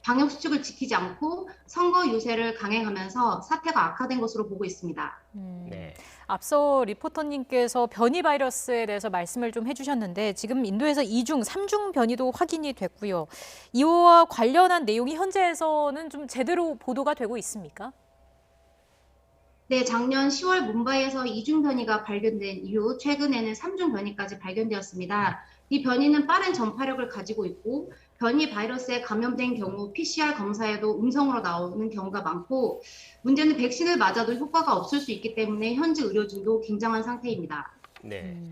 방역 수칙을 지키지 않고 선거 유세를 강행하면서 사태가 악화된 것으로 보고 있습니다. 네. 앞서 리포터님께서 변이 바이러스에 대해서 말씀을 좀 해주셨는데 지금 인도에서 2중, 3중 변이도 확인이 됐고요. 이와 관련한 내용이 현재에서는 좀 제대로 보도가 되고 있습니까? 네, 작년 10월 뭄바이에서 2중 변이가 발견된 이후 최근에는 3중 변이까지 발견되었습니다. 이 변이는 빠른 전파력을 가지고 있고 변이 바이러스에 감염된 경우 PCR 검사에도 음성으로 나오는 경우가 많고 문제는 백신을 맞아도 효과가 없을 수 있기 때문에 현지 의료진도 긴장한 상태입니다. 네.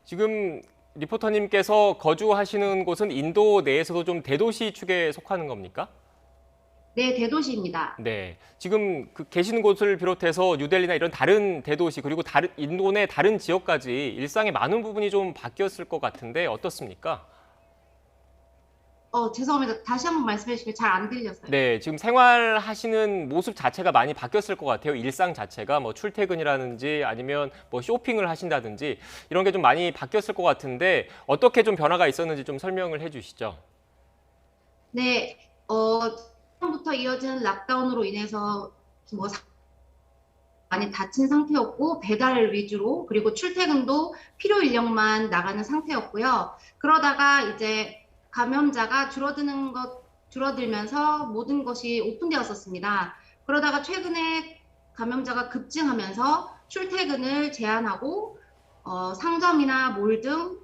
지금 리포터님께서 거주하시는 곳은 인도 내에서도 좀 대도시 축에 속하는 겁니까? 네, 대도시입니다. 네, 지금 계시는 곳을 비롯해서 뉴델리나 이런 다른 대도시 그리고 인도 내 다른 지역까지 일상의 많은 부분이 좀 바뀌었을 것 같은데 어떻습니까? 죄송합니다. 다시 한번 말씀해 주시면 잘 안 들렸어요. 네, 지금 생활하시는 모습 자체가 많이 바뀌었을 것 같아요. 일상 자체가 뭐 출퇴근이라든지 아니면 뭐 쇼핑을 하신다든지 이런 게 좀 많이 바뀌었을 것 같은데 어떻게 좀 변화가 있었는지 좀 설명을 해주시죠. 네, 처음부터 이어진 락다운으로 인해서 뭐 많이 다친 상태였고 배달 위주로 그리고 출퇴근도 필요 인력만 나가는 상태였고요. 그러다가 이제 감염자가 줄어들면서 모든 것이 오픈되었었습니다. 그러다가 최근에 감염자가 급증하면서 출퇴근을 제한하고 상점이나 몰 등을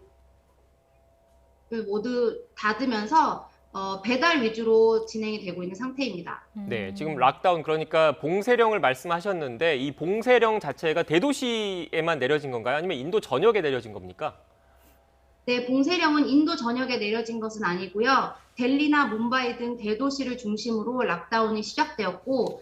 모두 닫으면서 배달 위주로 진행이 되고 있는 상태입니다. 네, 지금 락다운 그러니까 봉쇄령을 말씀하셨는데 이 봉쇄령 자체가 대도시에만 내려진 건가요? 아니면 인도 전역에 내려진 겁니까? 네, 봉쇄령은 인도 전역에 내려진 것은 아니고요. 델리나 뭄바이 등 대도시를 중심으로 락다운이 시작되었고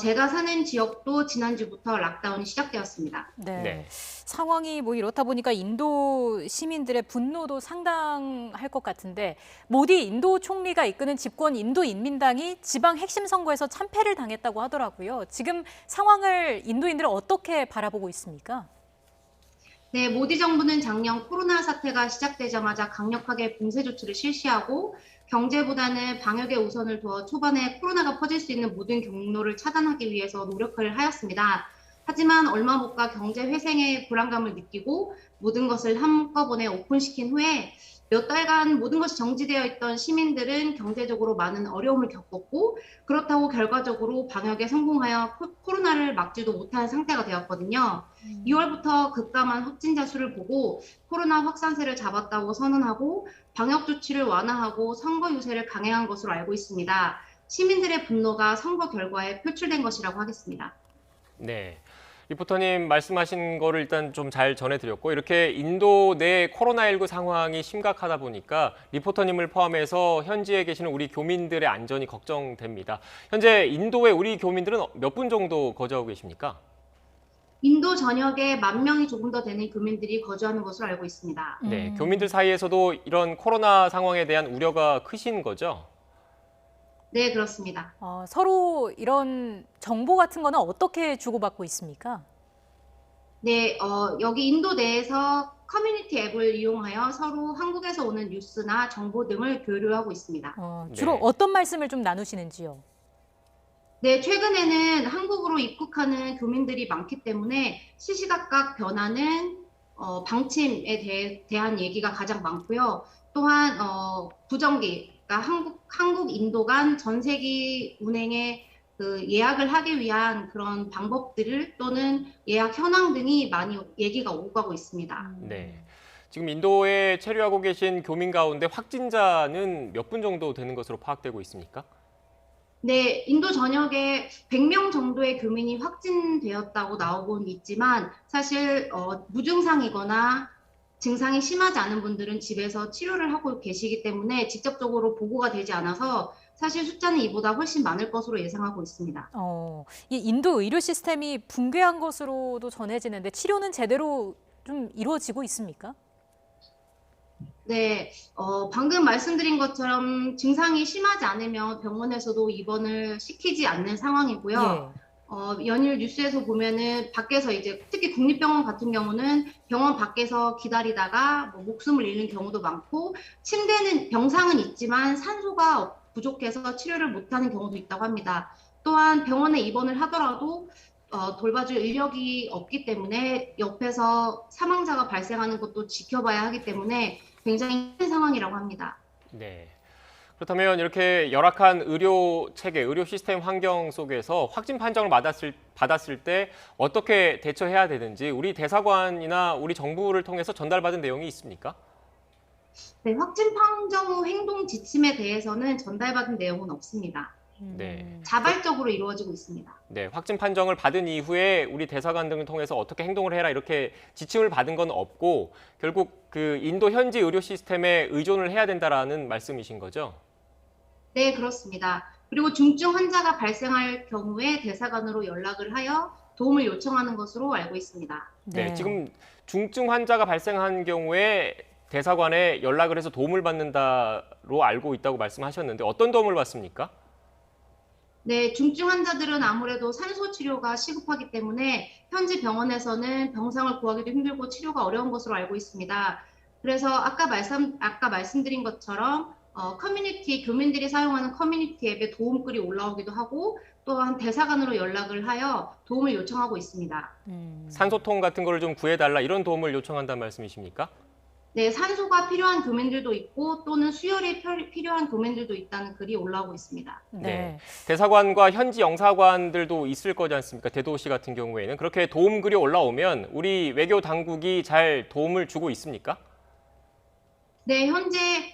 제가 사는 지역도 지난주부터 락다운이 시작되었습니다. 네. 상황이 뭐 이렇다 보니까 인도 시민들의 분노도 상당할 것 같은데 모디 인도 총리가 이끄는 집권 인도 인민당이 지방 핵심 선거에서 참패를 당했다고 하더라고요. 지금 상황을 인도인들은 어떻게 바라보고 있습니까? 네, 모디 정부는 작년 코로나 사태가 시작되자마자 강력하게 봉쇄 조치를 실시하고 경제보다는 방역에 우선을 두어 초반에 코로나가 퍼질 수 있는 모든 경로를 차단하기 위해서 노력을 하였습니다. 하지만 얼마 못 가 경제 회생의 불안감을 느끼고 모든 것을 한꺼번에 오픈시킨 후에 몇 달간 모든 것이 정지되어 있던 시민들은 경제적으로 많은 어려움을 겪었고 그렇다고 결과적으로 방역에 성공하여 코로나를 막지도 못한 상태가 되었거든요. 2월부터 급감한 확진자 수를 보고 코로나 확산세를 잡았다고 선언하고 방역 조치를 완화하고 선거 유세를 강행한 것으로 알고 있습니다. 시민들의 분노가 선거 결과에 표출된 것이라고 하겠습니다. 네. 리포터님 말씀하신 거를 일단 좀 잘 전해드렸고 이렇게 인도 내 코로나19 상황이 심각하다 보니까 리포터님을 포함해서 현지에 계시는 우리 교민들의 안전이 걱정됩니다. 현재 인도에 우리 교민들은 몇 분 정도 거주하고 계십니까? 인도 전역에 10,000명이 조금 더 되는 교민들이 거주하는 것으로 알고 있습니다. 네, 교민들 사이에서도 이런 코로나 상황에 대한 우려가 크신 거죠? 네, 그렇습니다. 서로 이런 정보 같은 거는 어떻게 주고받고 있습니까? 네, 여기 인도 내에서 커뮤니티 앱을 이용하여 서로 한국에서 오는 뉴스나 정보 등을 교류하고 있습니다. 주로 어떤 말씀을 좀 나누시는지요? 네, 최근에는 한국으로 입국하는 교민들이 많기 때문에 시시각각 변하는 방침에 대한 얘기가 가장 많고요. 또한 부정기, 그러니까 한국 인도 간 전세기 운행에 예약을 하기 위한 그런 방법들을 또는 예약 현황 등이 많이 얘기가 오고 가고 있습니다. 네. 지금 인도에 체류하고 계신 교민 가운데 확진자는 몇 분 정도 되는 것으로 파악되고 있습니까? 네, 인도 전역에 100명 정도의 교민이 확진되었다고 나오고는 있지만 사실 무증상이거나 증상이 심하지 않은 분들은 집에서 치료를 하고 계시기 때문에 직접적으로 보고가 되지 않아서 사실 숫자는 이보다 훨씬 많을 것으로 예상하고 있습니다. 이 인도 의료 시스템이 붕괴한 것으로도 전해지는데 치료는 제대로 좀 이루어지고 있습니까? 네, 방금 말씀드린 것처럼 증상이 심하지 않으면 병원에서도 입원을 시키지 않는 상황이고요. 연일 뉴스에서 보면은 밖에서 이제 특히 국립병원 같은 경우는 병원 밖에서 기다리다가 목숨을 잃는 경우도 많고 침대는 병상은 있지만 산소가 부족해서 치료를 못하는 경우도 있다고 합니다. 또한 병원에 입원을 하더라도 돌봐줄 인력이 없기 때문에 옆에서 사망자가 발생하는 것도 지켜봐야 하기 때문에 굉장히 힘든 상황이라고 합니다. 네. 그렇다면 이렇게 열악한 의료 체계, 의료 시스템 환경 속에서 확진 판정을 받았을 때 어떻게 대처해야 되는지 우리 대사관이나 우리 정부를 통해서 전달받은 내용이 있습니까? 네, 확진 판정 후 행동 지침에 대해서는 전달받은 내용은 없습니다. 네. 자발적으로 이루어지고 있습니다. 네, 확진 판정을 받은 이후에 우리 대사관 등을 통해서 어떻게 행동을 해라 이렇게 지침을 받은 건 없고 결국 그 인도 현지 의료 시스템에 의존을 해야 된다라는 말씀이신 거죠? 네, 그렇습니다. 그리고 중증 환자가 발생할 경우에 대사관으로 연락을 하여 도움을 요청하는 것으로 알고 있습니다. 네, 지금 중증 환자가 발생한 경우에 대사관에 연락을 해서 도움을 받는다로 알고 있다고 말씀하셨는데 어떤 도움을 받습니까? 네, 중증 환자들은 아무래도 산소 치료가 시급하기 때문에 현지 병원에서는 병상을 구하기도 힘들고 치료가 어려운 것으로 알고 있습니다. 그래서 아까 말씀드린 것처럼 커뮤니티, 교민들이 사용하는 커뮤니티 앱에 도움글이 올라오기도 하고 또한 대사관으로 연락을 하여 도움을 요청하고 있습니다. 산소통 같은 거를 좀 구해달라 이런 도움을 요청한다는 말씀이십니까? 네, 산소가 필요한 교민들도 있고 또는 수혈이 필요한 교민들도 있다는 글이 올라오고 있습니다. 네. 대사관과 현지 영사관들도 있을 거지 않습니까? 대도시 같은 경우에는. 그렇게 도움글이 올라오면 우리 외교 당국이 잘 도움을 주고 있습니까? 네, 현재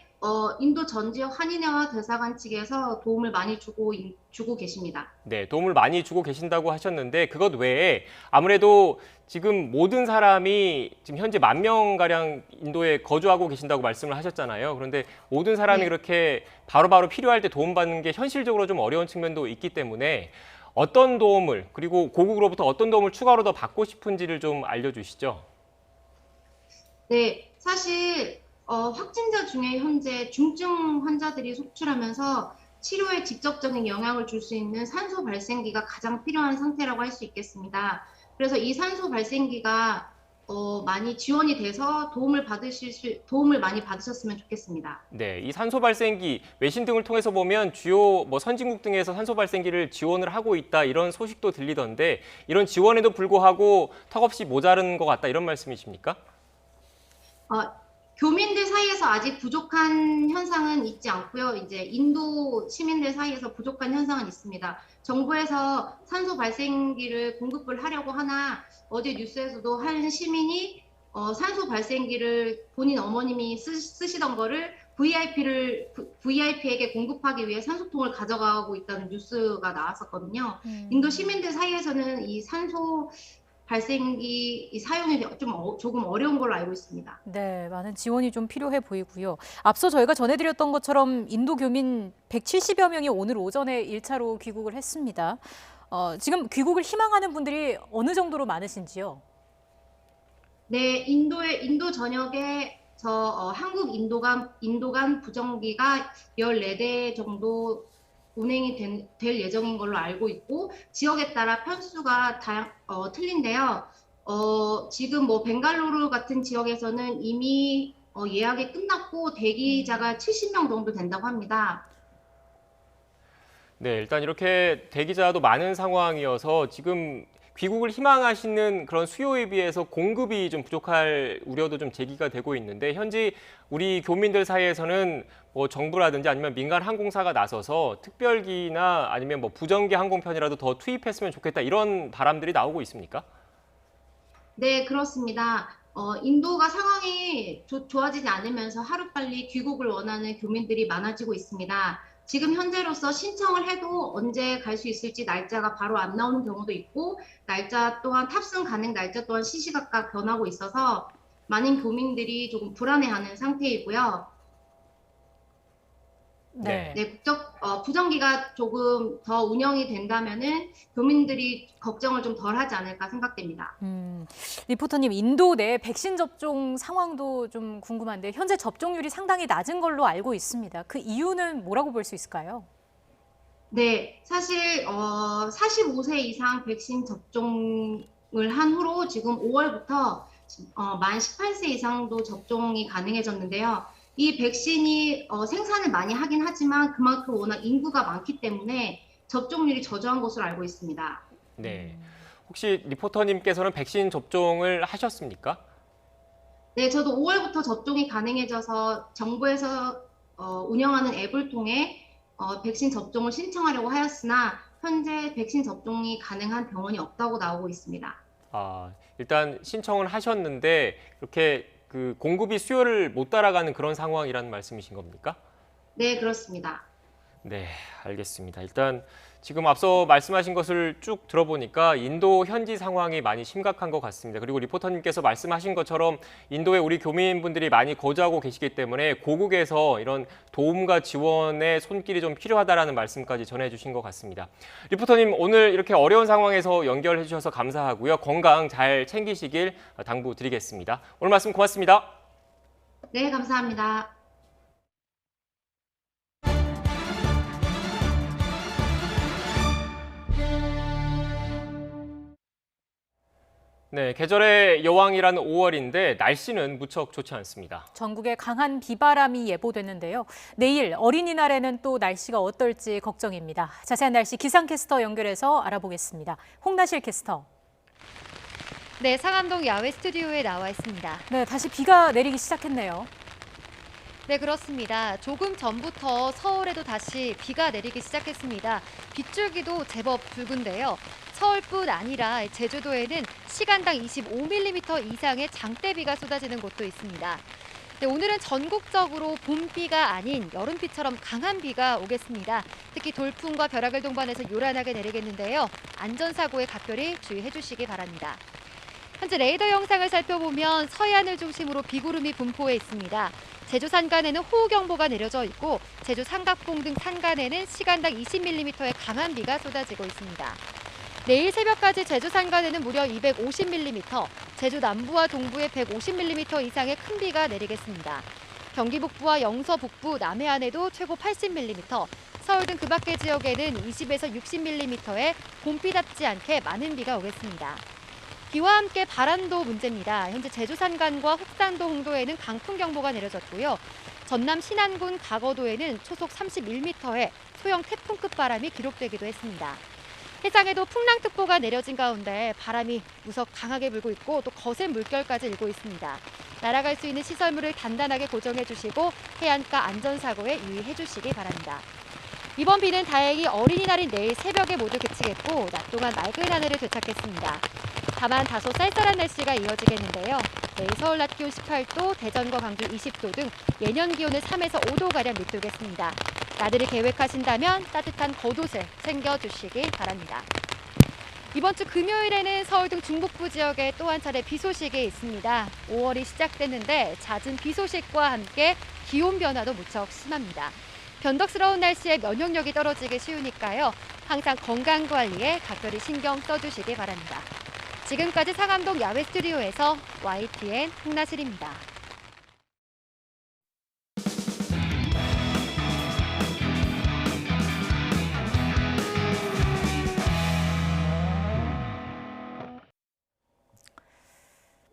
인도 전 지역 한인회와 대사관 측에서 도움을 많이 주고 계십니다. 네, 도움을 많이 주고 계신다고 하셨는데 그것 외에 아무래도 지금 모든 사람이 지금 현재 10,000명가량 인도에 거주하고 계신다고 말씀을 하셨잖아요. 그런데 모든 사람이 그렇게 바로바로 필요할 때 도움받는 게 현실적으로 좀 어려운 측면도 있기 때문에 어떤 도움을 그리고 고국으로부터 어떤 도움을 추가로 더 받고 싶은지를 좀 알려주시죠. 네, 사실 확진자 중에 현재 중증 환자들이 속출하면서 치료에 직접적인 영향을 줄 수 있는 산소 발생기가 가장 필요한 상태라고 할 수 있겠습니다. 그래서 이 산소 발생기가 많이 지원이 돼서 도움을 많이 받으셨으면 좋겠습니다. 네, 이 산소 발생기 외신 등을 통해서 보면 주요 선진국 등에서 산소 발생기를 지원을 하고 있다 이런 소식도 들리던데 이런 지원에도 불구하고 턱없이 모자른 것 같다 이런 말씀이십니까? 교민들 사이에서 아직 부족한 현상은 있지 않고요. 이제 인도 시민들 사이에서 부족한 현상은 있습니다. 정부에서 산소 발생기를 공급을 하려고 하나 어제 뉴스에서도 한 시민이 산소 발생기를 본인 어머님이 쓰시던 거를 VIP에게 공급하기 위해 산소통을 가져가고 있다는 뉴스가 나왔었거든요. 인도 시민들 사이에서는 이 산소 발생기 사용이 조금 어려운 걸로 알고 있습니다. 네, 많은 지원이 좀 필요해 보이고요. 앞서 저희가 전해드렸던 것처럼 인도 교민 170여 명이 오늘 오전에 1차로 귀국을 했습니다. 지금 귀국을 희망하는 분들이 어느 정도로 많으신지요? 네, 인도 전역에 한국 인도간 부정기가 14대 정도 운행이 될 예정인 걸로 알고 있고 지역에 따라 편수가 틀린데요. 지금 벵갈루루 같은 지역에서는 이미 예약이 끝났고 대기자가 70명 정도 된다고 합니다. 네, 일단 이렇게 대기자도 많은 상황이어서 지금 귀국을 희망하시는 그런 수요에 비해서 공급이 좀 부족할 우려도 좀 제기가 되고 있는데 현지 우리 교민들 사이에서는 정부라든지 아니면 민간 항공사가 나서서 특별기나 아니면 부정기 항공편이라도 더 투입했으면 좋겠다 이런 바람들이 나오고 있습니까? 네, 그렇습니다. 인도가 상황이 좋아지지 않으면서 하루빨리 귀국을 원하는 교민들이 많아지고 있습니다. 지금 현재로서 신청을 해도 언제 갈 수 있을지 날짜가 바로 안 나오는 경우도 있고 날짜 또한 탑승 가능 날짜 또한 시시각각 변하고 있어서 많은 교민들이 조금 불안해하는 상태이고요. 네. 부정기가 조금 더 운영이 된다면은 교민들이 걱정을 좀 덜 하지 않을까 생각됩니다. 리포터님, 인도 내 백신 접종 상황도 좀 궁금한데 현재 접종률이 상당히 낮은 걸로 알고 있습니다. 그 이유는 뭐라고 볼 수 있을까요? 네, 사실 45세 이상 백신 접종을 한 후로 지금 5월부터 만 18세 이상도 접종이 가능해졌는데요. 이 백신이 생산을 많이 하긴 하지만 그만큼 워낙 인구가 많기 때문에 접종률이 저조한 것으로 알고 있습니다. 네, 혹시 리포터님께서는 백신 접종을 하셨습니까? 네, 저도 5월부터 접종이 가능해져서 정부에서 운영하는 앱을 통해 백신 접종을 신청하려고 하였으나 현재 백신 접종이 가능한 병원이 없다고 나오고 있습니다. 일단 신청을 하셨는데 이렇게 공급이 수요를 못 따라가는 그런 상황이라는 말씀이신 겁니까? 네, 그렇습니다. 네, 알겠습니다. 일단 지금 앞서 말씀하신 것을 쭉 들어보니까 인도 현지 상황이 많이 심각한 것 같습니다. 그리고 리포터님께서 말씀하신 것처럼 인도에 우리 교민분들이 많이 거주하고 계시기 때문에 고국에서 이런 도움과 지원의 손길이 좀 필요하다라는 말씀까지 전해주신 것 같습니다. 리포터님, 오늘 이렇게 어려운 상황에서 연결해 주셔서 감사하고요. 건강 잘 챙기시길 당부드리겠습니다. 오늘 말씀 고맙습니다. 네, 감사합니다. 네, 계절의 여왕이라는 5월인데 날씨는 무척 좋지 않습니다. 전국에 강한 비바람이 예보됐는데요. 내일 어린이날에는 또 날씨가 어떨지 걱정입니다. 자세한 날씨 기상캐스터 연결해서 알아보겠습니다. 홍나실 캐스터. 네, 상암동 야외 스튜디오에 나와 있습니다. 네, 다시 비가 내리기 시작했네요. 네, 그렇습니다. 조금 전부터 서울에도 다시 비가 내리기 시작했습니다. 빗줄기도 제법 굵은데요. 서울뿐 아니라 제주도에는 시간당 25mm 이상의 장대비가 쏟아지는 곳도 있습니다. 네, 오늘은 전국적으로 봄비가 아닌 여름비처럼 강한 비가 오겠습니다. 특히 돌풍과 벼락을 동반해서 요란하게 내리겠는데요. 안전사고에 각별히 주의해 주시기 바랍니다. 현재 레이더 영상을 살펴보면 서해안을 중심으로 비구름이 분포해 있습니다. 제주 산간에는 호우경보가 내려져 있고 제주 삼각봉 등 산간에는 시간당 20mm의 강한 비가 쏟아지고 있습니다. 내일 새벽까지 제주 산간에는 무려 250mm, 제주 남부와 동부에 150mm 이상의 큰 비가 내리겠습니다. 경기 북부와 영서 북부, 남해안에도 최고 80mm, 서울 등 그 밖의 지역에는 20에서 60mm의 봄비답지 않게 많은 비가 오겠습니다. 비와 함께 바람도 문제입니다. 현재 제주 산간과 흑산도, 홍도에는 강풍경보가 내려졌고요. 전남 신안군 가거도에는 초속 31m의 소형 태풍급 바람이 기록되기도 했습니다. 해상에도 풍랑특보가 내려진 가운데 바람이 무척 강하게 불고 있고 또 거센 물결까지 일고 있습니다. 날아갈 수 있는 시설물을 단단하게 고정해 주시고 해안가 안전사고에 유의해 주시기 바랍니다. 이번 비는 다행히 어린이날인 내일 새벽에 모두 그치겠고 낮 동안 맑은 하늘을 되찾겠습니다. 다만 다소 쌀쌀한 날씨가 이어지겠는데요. 내일 서울 낮 기온 18도, 대전과 광주 20도 등 예년 기온을 3에서 5도가량 밑돌겠습니다. 나들이 계획하신다면 따뜻한 겉옷을 챙겨주시길 바랍니다. 이번 주 금요일에는 서울 등 중북부 지역에 또 한 차례 비 소식이 있습니다. 5월이 시작됐는데 잦은 비 소식과 함께 기온 변화도 무척 심합니다. 변덕스러운 날씨에 면역력이 떨어지기 쉬우니까요. 항상 건강관리에 각별히 신경 써주시기 바랍니다. 지금까지 상암동 야외 스튜디오에서 YTN 홍나실입니다.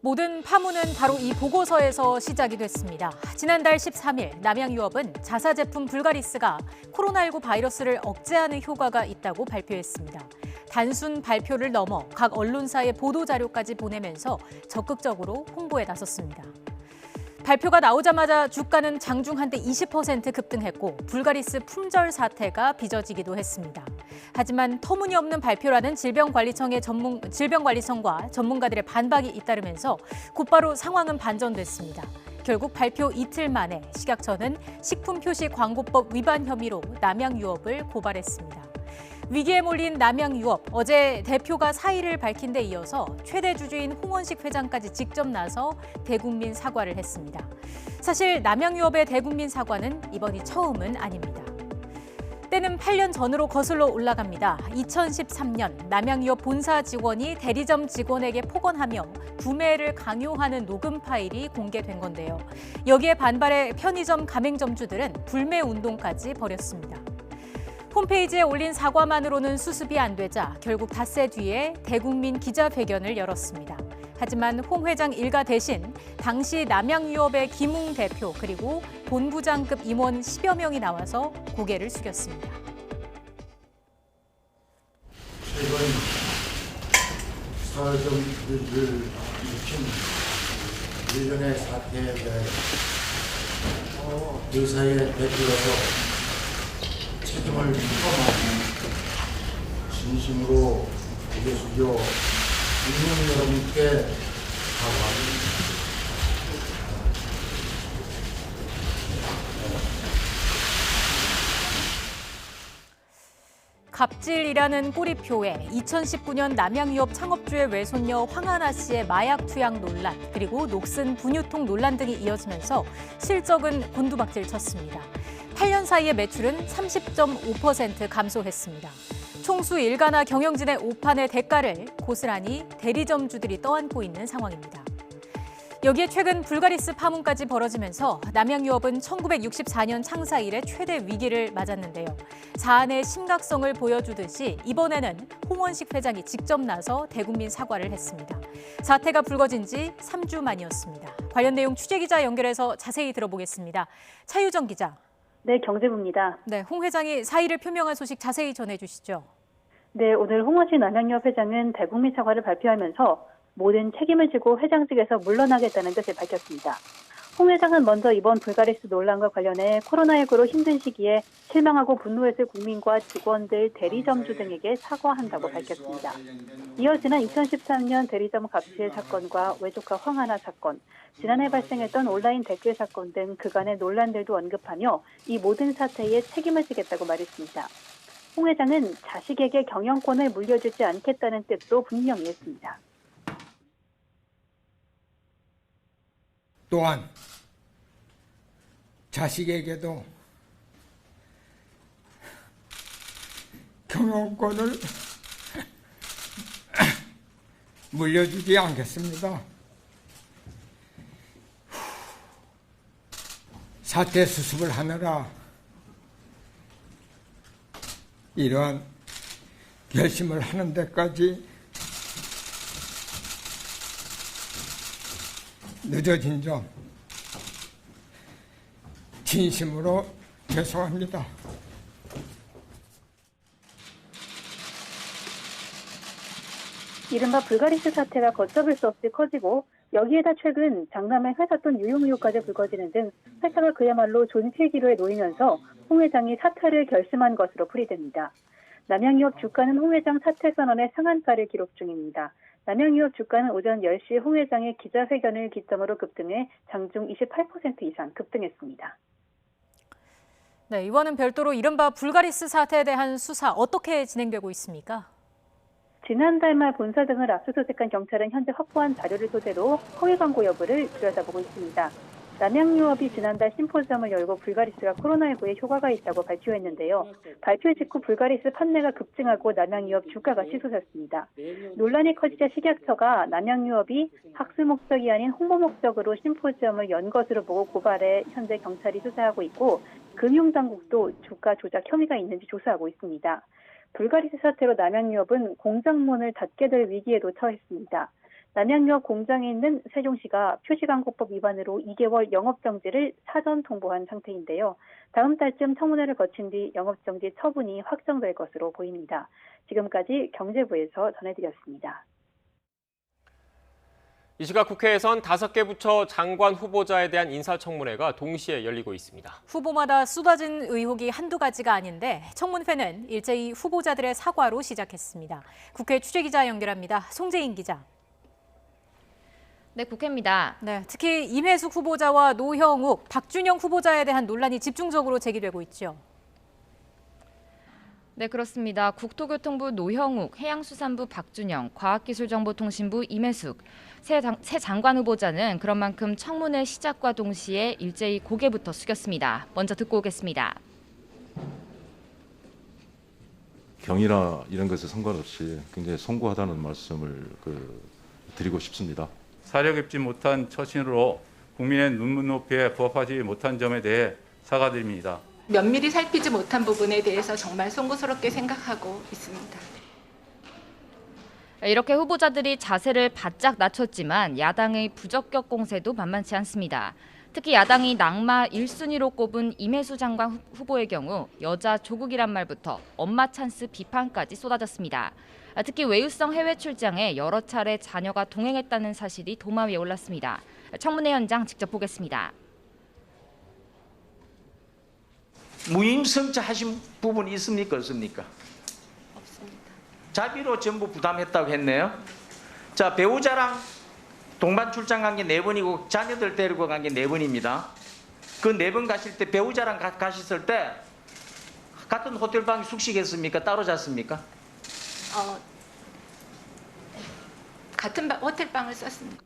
모든 파문은 바로 이 보고서에서 시작이 됐습니다. 지난달 13일 남양유업은 자사 제품 불가리스가 코로나19 바이러스를 억제하는 효과가 있다고 발표했습니다. 단순 발표를 넘어 각 언론사에 보도자료까지 보내면서 적극적으로 홍보에 나섰습니다. 발표가 나오자마자 주가는 장중 한때 20% 급등했고 불가리스 품절 사태가 빚어지기도 했습니다. 하지만 터무니없는 발표라는 질병관리청과 전문가들의 반박이 잇따르면서 곧바로 상황은 반전됐습니다. 결국 발표 이틀 만에 식약처는 식품표시광고법 위반 혐의로 남양유업을 고발했습니다. 위기에 몰린 남양유업, 어제 대표가 사의를 밝힌 데 이어서 최대 주주인 홍원식 회장까지 직접 나서 대국민 사과를 했습니다. 사실 남양유업의 대국민 사과는 이번이 처음은 아닙니다. 때는 8년 전으로 거슬러 올라갑니다. 2013년 남양유업 본사 직원이 대리점 직원에게 폭언하며 구매를 강요하는 녹음 파일이 공개된 건데요. 여기에 반발해 편의점 가맹점주들은 불매 운동까지 벌였습니다. 홈페이지에 올린 사과만으로는 수습이 안 되자 결국 닷새 뒤에 대국민 기자회견을 열었습니다. 하지만 홍 회장 일가 대신 당시 남양유업의 김웅 대표 그리고 본부장급 임원 10여 명이 나와서 고개를 숙였습니다. 최근 사정들을 일으킨 일련의 사태에 대해 의사의 대표로서 책임을 포함하는 진심으로 고개 숙여 국민 여러분께 사과합니다. 갑질이라는 꼬리표에 2019년 남양유업 창업주의 외손녀 황하나 씨의 마약 투약 논란, 그리고 녹슨 분유통 논란 등이 이어지면서 실적은 곤두박질 쳤습니다. 8년 사이의 매출은 30.5% 감소했습니다. 총수 일가나 경영진의 오판의 대가를 고스란히 대리점주들이 떠안고 있는 상황입니다. 여기에 최근 불가리스 파문까지 벌어지면서 남양유업은 1964년 창사 이래 최대 위기를 맞았는데요. 사안의 심각성을 보여주듯이 이번에는 홍원식 회장이 직접 나서 대국민 사과를 했습니다. 사태가 불거진 지 3주 만이었습니다. 관련 내용 취재기자 연결해서 자세히 들어보겠습니다. 차유정 기자. 네, 경제부입니다. 네, 홍 회장이 사의를 표명한 소식 자세히 전해주시죠. 네, 오늘 홍원식 남양유업 회장은 대국민 사과를 발표하면서 모든 책임을 지고 회장직에서 물러나겠다는 뜻을 밝혔습니다. 홍 회장은 먼저 이번 불가리스 논란과 관련해 코로나19로 힘든 시기에 실망하고 분노했을 국민과 직원들, 대리점주 등에게 사과한다고 밝혔습니다. 이어지는 2013년 대리점 갑질 사건과 외조카 황하나 사건, 지난해 발생했던 온라인 댓글 사건 등 그간의 논란들도 언급하며 이 모든 사태에 책임을 지겠다고 말했습니다. 홍 회장은 자식에게 경영권을 물려주지 않겠다는 뜻도 분명히 했습니다. 또한 자식에게도 경영권을 물려주지 않겠습니다. 사태 수습을 하느라 이러한 결심을 하는 데까지 늦어진 점 진심으로 죄송합니다. 이른바 불가리스 사태가 걷잡을 수 없이 커지고 여기에다 최근 장남의 회사 돈 유용 의혹까지 불거지는 등 회사가 그야말로 존필기로에 놓이면서 홍 회장이 사퇴를 결심한 것으로 풀이됩니다. 남양유업 주가는 홍 회장 사퇴 선언의 상한가를 기록 중입니다. 남양유업 주가는 오전 10시 홍 회장의 기자회견을 기점으로 급등해 장중 28% 이상 급등했습니다. 네, 이와는 별도로 이른바 불가리스 사태에 대한 수사 어떻게 진행되고 있습니까? 지난달 말 본사 등을 압수수색한 경찰은 현재 확보한 자료를 토대로 허위 광고 여부를 들여다보고 있습니다. 남양유업이 지난달 심포지엄을 열고 불가리스가 코로나19에 효과가 있다고 발표했는데요. 발표 직후 불가리스 판매가 급증하고 남양유업 주가가 치솟았습니다. 논란이 커지자 식약처가 남양유업이 학술 목적이 아닌 홍보 목적으로 심포지엄을 연 것으로 보고 고발해 현재 경찰이 수사하고 있고 금융당국도 주가 조작 혐의가 있는지 조사하고 있습니다. 불가리스 사태로 남양유업은 공장문을 닫게 될 위기에도 처했습니다. 남양유업 공장에 있는 세종시가 표시광고법 위반으로 2개월 영업정지를 사전 통보한 상태인데요. 다음 달쯤 청문회를 거친 뒤 영업정지 처분이 확정될 것으로 보입니다. 지금까지 경제부에서 전해드렸습니다. 이 시각 국회에선 5개 부처 장관 후보자에 대한 인사청문회가 동시에 열리고 있습니다. 후보마다 쏟아진 의혹이 한두 가지가 아닌데 청문회는 일제히 후보자들의 사과로 시작했습니다. 국회 취재기자 연결합니다. 송재인 기자. 네, 국회입니다. 네, 특히 임혜숙 후보자와 노형욱, 박준영 후보자에 대한 논란이 집중적으로 제기되고 있죠. 네, 그렇습니다. 국토교통부 노형욱, 해양수산부 박준영, 과학기술정보통신부 임혜숙, 새 장관 후보자는 그런 만큼 청문회 시작과 동시에 일제히 고개부터 숙였습니다. 먼저 듣고 오겠습니다. 경이나 이런 것에 상관없이 굉장히 송구하다는 말씀을 드리고 싶습니다. 사려 깊지 못한 처신으로 국민의 눈높이에 부합하지 못한 점에 대해 사과드립니다. 면밀히 살피지 못한 부분에 대해서 정말 송구스럽게 생각하고 있습니다. 이렇게 후보자들이 자세를 바짝 낮췄지만 야당의 부적격 공세도 만만치 않습니다. 특히 야당이 낙마 1순위로 꼽은 임혜수 장관 후보의 경우 여자 조국이란 말부터 엄마 찬스 비판까지 쏟아졌습니다. 특히 외유성 해외 출장에 여러 차례 자녀가 동행했다는 사실이 도마 위에 올랐습니다. 청문회 현장 직접 보겠습니다. 무임승차하신 부분이 있습니까? 없습니까? 없습니다. 자비로 전부 부담했다고 했네요. 자, 배우자랑 동반 출장 간 게 4번이고 자녀들 데리고 간 게 4번입니다. 그 4번 가실 때 배우자랑 가셨을 때 같은 호텔방 숙식했습니까? 따로 잤습니까? 같은 호텔방을 썼습니다.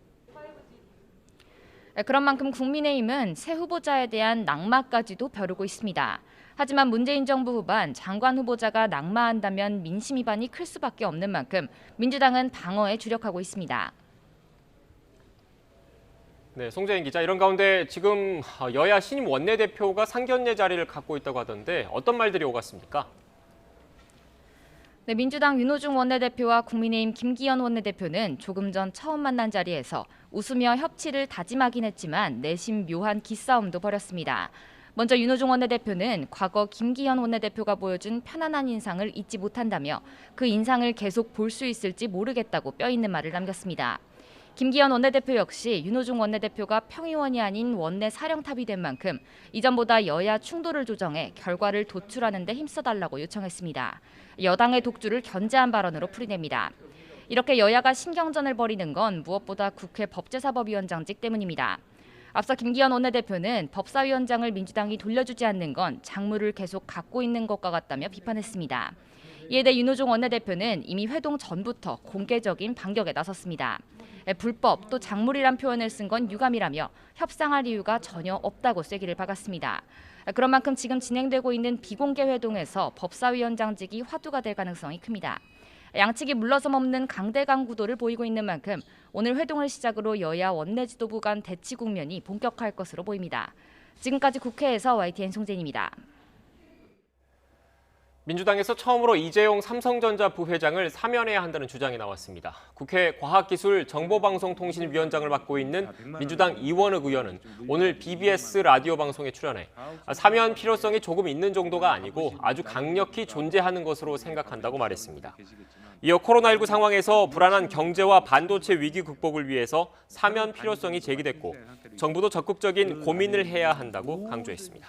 그런 만큼 국민의힘은 새 후보자에 대한 낙마까지도 벼르고 있습니다. 하지만 문재인 정부 후반 장관 후보자가 낙마한다면 민심 위반이 클 수밖에 없는 만큼 민주당은 방어에 주력하고 있습니다. 네, 송재인 기자. 이런 가운데 지금 여야 신임 원내대표가 상견례 자리를 갖고 있다고 하던데 어떤 말들이 오갔습니까? 네, 민주당 윤호중 원내대표와 국민의힘 김기현 원내대표는 조금 전 처음 만난 자리에서 웃으며 협치를 다짐하긴 했지만 내심 묘한 기싸움도 벌였습니다. 먼저 윤호중 원내대표는 과거 김기현 원내대표가 보여준 편안한 인상을 잊지 못한다며 그 인상을 계속 볼 수 있을지 모르겠다고 뼈있는 말을 남겼습니다. 김기현 원내대표 역시 윤호중 원내대표가 평의원이 아닌 원내 사령탑이 된 만큼 이전보다 여야 충돌을 조정해 결과를 도출하는 데 힘써달라고 요청했습니다. 여당의 독주를 견제한 발언으로 풀이냅니다. 이렇게 여야가 신경전을 벌이는 건 무엇보다 국회 법제사법위원장직 때문입니다. 앞서 김기현 원내대표는 법사위원장을 민주당이 돌려주지 않는 건 작물을 계속 갖고 있는 것과 같다며 비판했습니다. 이에 대해 윤호중 원내대표는 이미 회동 전부터 공개적인 반격에 나섰습니다. 불법 또 작물이란 표현을 쓴 건 유감이라며 협상할 이유가 전혀 없다고 쐐기를 박았습니다. 그런 만큼 지금 진행되고 있는 비공개 회동에서 법사위원장직이 화두가 될 가능성이 큽니다. 양측이 물러섬 없는 강대강 구도를 보이고 있는 만큼 오늘 회동을 시작으로 여야 원내 지도부 간 대치 국면이 본격화할 것으로 보입니다. 지금까지 국회에서 YTN 송재인입니다. 민주당에서 처음으로 이재용 삼성전자 부회장을 사면해야 한다는 주장이 나왔습니다. 국회 과학기술정보방송통신위원장을 맡고 있는 민주당 이원흑 의원은 오늘 BBS 라디오 방송에 출연해 사면 필요성이 조금 있는 정도가 아니고 아주 강력히 존재하는 것으로 생각한다고 말했습니다. 이어 코로나19 상황에서 불안한 경제와 반도체 위기 극복을 위해서 사면 필요성이 제기됐고 정부도 적극적인 고민을 해야 한다고 강조했습니다.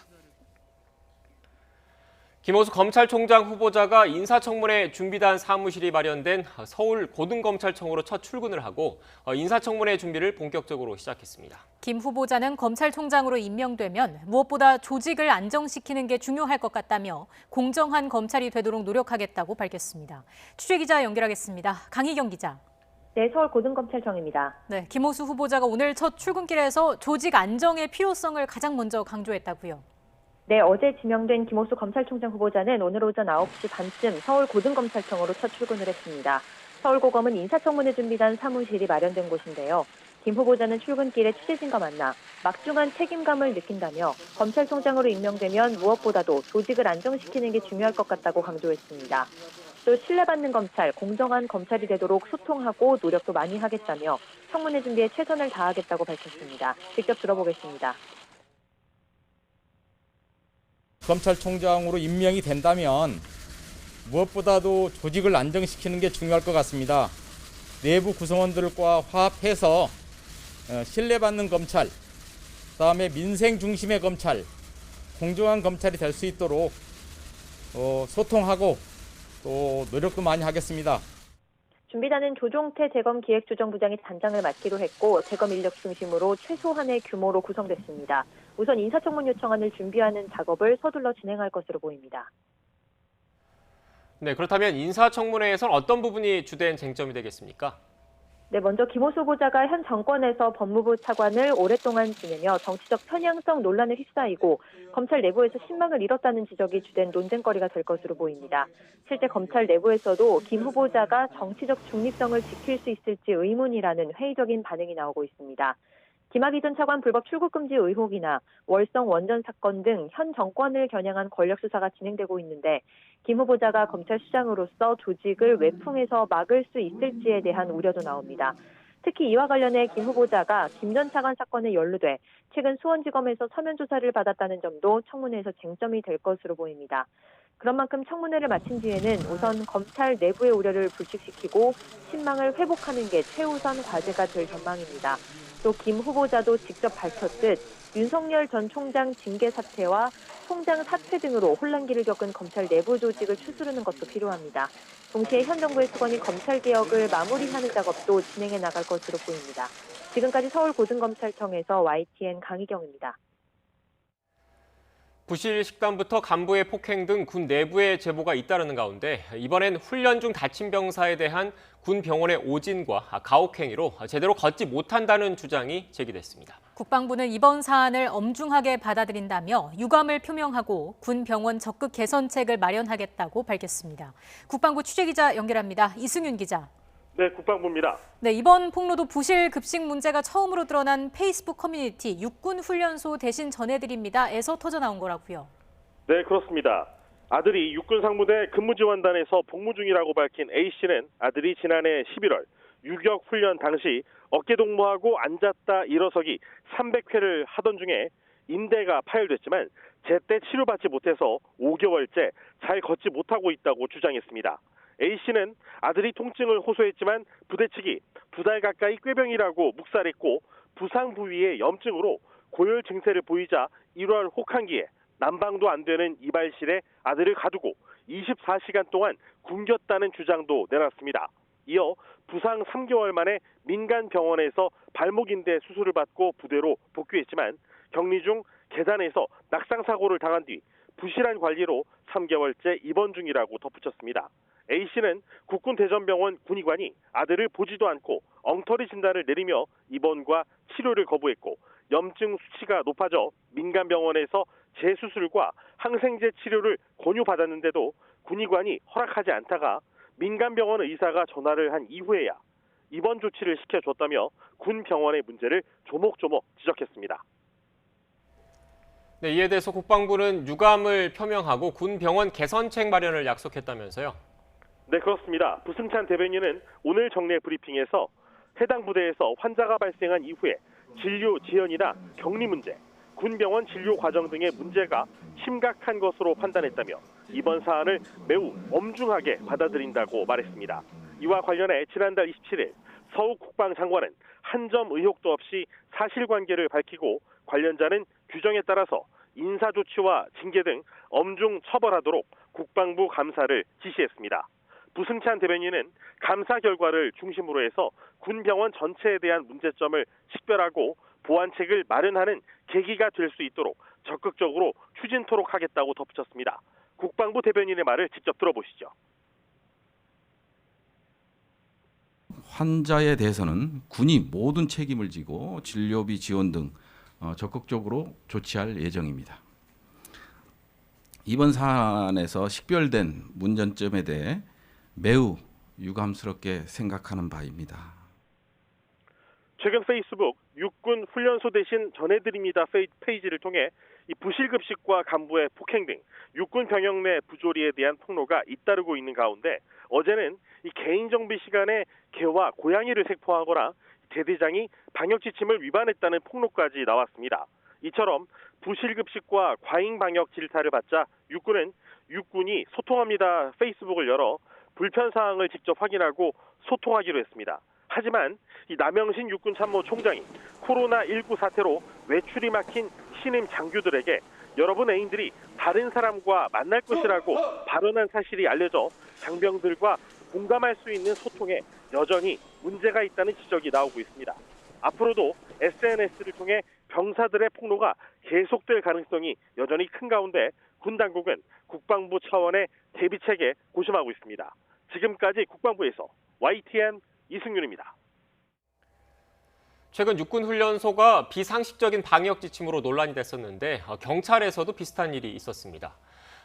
김호수 검찰총장 후보자가 인사청문회 준비단 사무실이 마련된 서울 고등검찰청으로 첫 출근을 하고 인사청문회 준비를 본격적으로 시작했습니다. 김 후보자는 검찰총장으로 임명되면 무엇보다 조직을 안정시키는 게 중요할 것 같다며 공정한 검찰이 되도록 노력하겠다고 밝혔습니다. 취재기자 연결하겠습니다. 강희경 기자. 네, 서울 고등검찰청입니다. 네, 김호수 후보자가 오늘 첫 출근길에서 조직 안정의 필요성을 가장 먼저 강조했다고요. 네, 어제 지명된 김호수 검찰총장 후보자는 오늘 오전 9시 반쯤 서울 고등검찰청으로 첫 출근을 했습니다. 서울고검은 인사청문회 준비단 사무실이 마련된 곳인데요. 김 후보자는 출근길에 취재진과 만나 막중한 책임감을 느낀다며 검찰총장으로 임명되면 무엇보다도 조직을 안정시키는 게 중요할 것 같다고 강조했습니다. 또 신뢰받는 검찰, 공정한 검찰이 되도록 소통하고 노력도 많이 하겠다며 청문회 준비에 최선을 다하겠다고 밝혔습니다. 직접 들어보겠습니다. 검찰총장으로 임명이 된다면 무엇보다도 조직을 안정시키는 게 중요할 것 같습니다. 내부 구성원들과 화합해서 신뢰받는 검찰, 그다음에 민생 중심의 검찰, 공정한 검찰이 될 수 있도록 소통하고 또 노력도 많이 하겠습니다. 준비단은 조종태 대검기획조정부장이 단장을 맡기로 했고 대검 인력 중심으로 최소한의 규모로 구성됐습니다. 우선 인사청문 요청안을 준비하는 작업을 서둘러 진행할 것으로 보입니다. 네, 그렇다면 인사청문회에서는 어떤 부분이 주된 쟁점이 되겠습니까? 네, 먼저 김호수 후보자가 현 정권에서 법무부 차관을 오랫동안 지내며 정치적 편향성 논란에 휩싸이고 검찰 내부에서 신망을 잃었다는 지적이 주된 논쟁거리가 될 것으로 보입니다. 실제 검찰 내부에서도 김 후보자가 정치적 중립성을 지킬 수 있을지 의문이라는 회의적인 반응이 나오고 있습니다. 김학의 전 차관 불법 출국 금지 의혹이나 월성 원전 사건 등 현 정권을 겨냥한 권력 수사가 진행되고 있는데 김 후보자가 검찰수장으로서 조직을 외풍에서 막을 수 있을지에 대한 우려도 나옵니다. 특히 이와 관련해 김 후보자가 김 전 차관 사건에 연루돼 최근 수원지검에서 서면 조사를 받았다는 점도 청문회에서 쟁점이 될 것으로 보입니다. 그런 만큼 청문회를 마친 뒤에는 우선 검찰 내부의 우려를 불식시키고 신망을 회복하는 게 최우선 과제가 될 전망입니다. 또 김 후보자도 직접 밝혔듯 윤석열 전 총장 징계 사태와 총장 사퇴 등으로 혼란기를 겪은 검찰 내부 조직을 추스르는 것도 필요합니다. 동시에 현 정부의 수건이 검찰개혁을 마무리하는 작업도 진행해 나갈 것으로 보입니다. 지금까지 서울고등검찰청에서 YTN 강희경입니다. 부실 식단부터 간부의 폭행 등 군 내부의 제보가 잇따르는 가운데 이번엔 훈련 중 다친 병사에 대한 군 병원의 오진과 가혹 행위로 제대로 걷지 못한다는 주장이 제기됐습니다. 국방부는 이번 사안을 엄중하게 받아들인다며 유감을 표명하고 군 병원 적극 개선책을 마련하겠다고 밝혔습니다. 국방부 취재기자 연결합니다. 이승윤 기자. 네, 국방부입니다. 네, 이번 폭로도 부실 급식 문제가 처음으로 드러난 페이스북 커뮤니티 육군훈련소 대신 전해드립니다에서 터져 나온 거라고요. 네, 그렇습니다. 아들이 육군상무대 근무지원단에서 복무 중이라고 밝힌 A씨는 아들이 지난해 11월 유격 훈련 당시 어깨동무하고 앉았다 일어서기 300회를 하던 중에 인대가 파열됐지만 제때 치료받지 못해서 5개월째 잘 걷지 못하고 있다고 주장했습니다. A씨는 아들이 통증을 호소했지만 부대 측이 2달 가까이 꾀병이라고 묵살했고 부상 부위에 염증으로 고열 증세를 보이자 1월 혹한기에 난방도 안 되는 이발실에 아들을 가두고 24시간 동안 굶겼다는 주장도 내놨습니다. 이어 부상 3개월 만에 민간 병원에서 발목인대 수술을 받고 부대로 복귀했지만 격리 중 계단에서 낙상 사고를 당한 뒤 부실한 관리로 3개월째 입원 중이라고 덧붙였습니다. A씨는 국군대전병원 군의관이 아들을 보지도 않고 엉터리 진단을 내리며 입원과 치료를 거부했고 염증 수치가 높아져 민간병원에서 재수술과 항생제 치료를 권유받았는데도 군의관이 허락하지 않다가 민간병원 의사가 전화를 한 이후에야 입원 조치를 시켜줬다며 군 병원의 문제를 조목조목 지적했습니다. 네, 이에 대해서 국방부는 유감을 표명하고 군 병원 개선책 마련을 약속했다면서요. 네, 그렇습니다. 부승찬 대변인은 오늘 정례 브리핑에서 해당 부대에서 환자가 발생한 이후에 진료 지연이나 격리 문제, 군병원 진료 과정 등의 문제가 심각한 것으로 판단했다며 이번 사안을 매우 엄중하게 받아들인다고 말했습니다. 이와 관련해 지난달 27일 서욱 국방장관은 한 점 의혹도 없이 사실관계를 밝히고 관련자는 규정에 따라서 인사조치와 징계 등 엄중 처벌하도록 국방부 감사를 지시했습니다. 부승찬 대변인은 감사 결과를 중심으로 해서 군병원 전체에 대한 문제점을 식별하고 보완책을 마련하는 계기가 될 수 있도록 적극적으로 추진토록 하겠다고 덧붙였습니다. 국방부 대변인의 말을 직접 들어보시죠. 환자에 대해서는 군이 모든 책임을 지고 진료비 지원 등 적극적으로 조치할 예정입니다. 이번 사안에서 식별된 문제점에 대해 매우 유감스럽게 생각하는 바입니다. 최근 페이스북 육군 훈련소 대신 전해드립니다 페이지를 통해 이 부실급식과 간부의 폭행 등 육군 병영 내 부조리에 대한 폭로가 잇따르고 있는 가운데 어제는 이 개인정비 시간에 개와 고양이를 색포하거나 대대장이 방역 지침을 위반했다는 폭로까지 나왔습니다. 이처럼 부실급식과 과잉 방역 질타를 받자 육군이 소통합니다 페이스북을 열어 불편 사항을 직접 확인하고 소통하기로 했습니다. 하지만 이 남영신 육군참모총장이 코로나19 사태로 외출이 막힌 신임 장교들에게 여러분 애인들이 다른 사람과 만날 것이라고 발언한 사실이 알려져 장병들과 공감할 수 있는 소통에 여전히 문제가 있다는 지적이 나오고 있습니다. 앞으로도 SNS를 통해 병사들의 폭로가 계속될 가능성이 여전히 큰 가운데 군 당국은 국방부 차원의 대비책에 고심하고 있습니다. 지금까지 국방부에서 YTN 이승윤입니다. 최근 육군훈련소가 비상식적인 방역 지침으로 논란이 됐었는데 경찰에서도 비슷한 일이 있었습니다.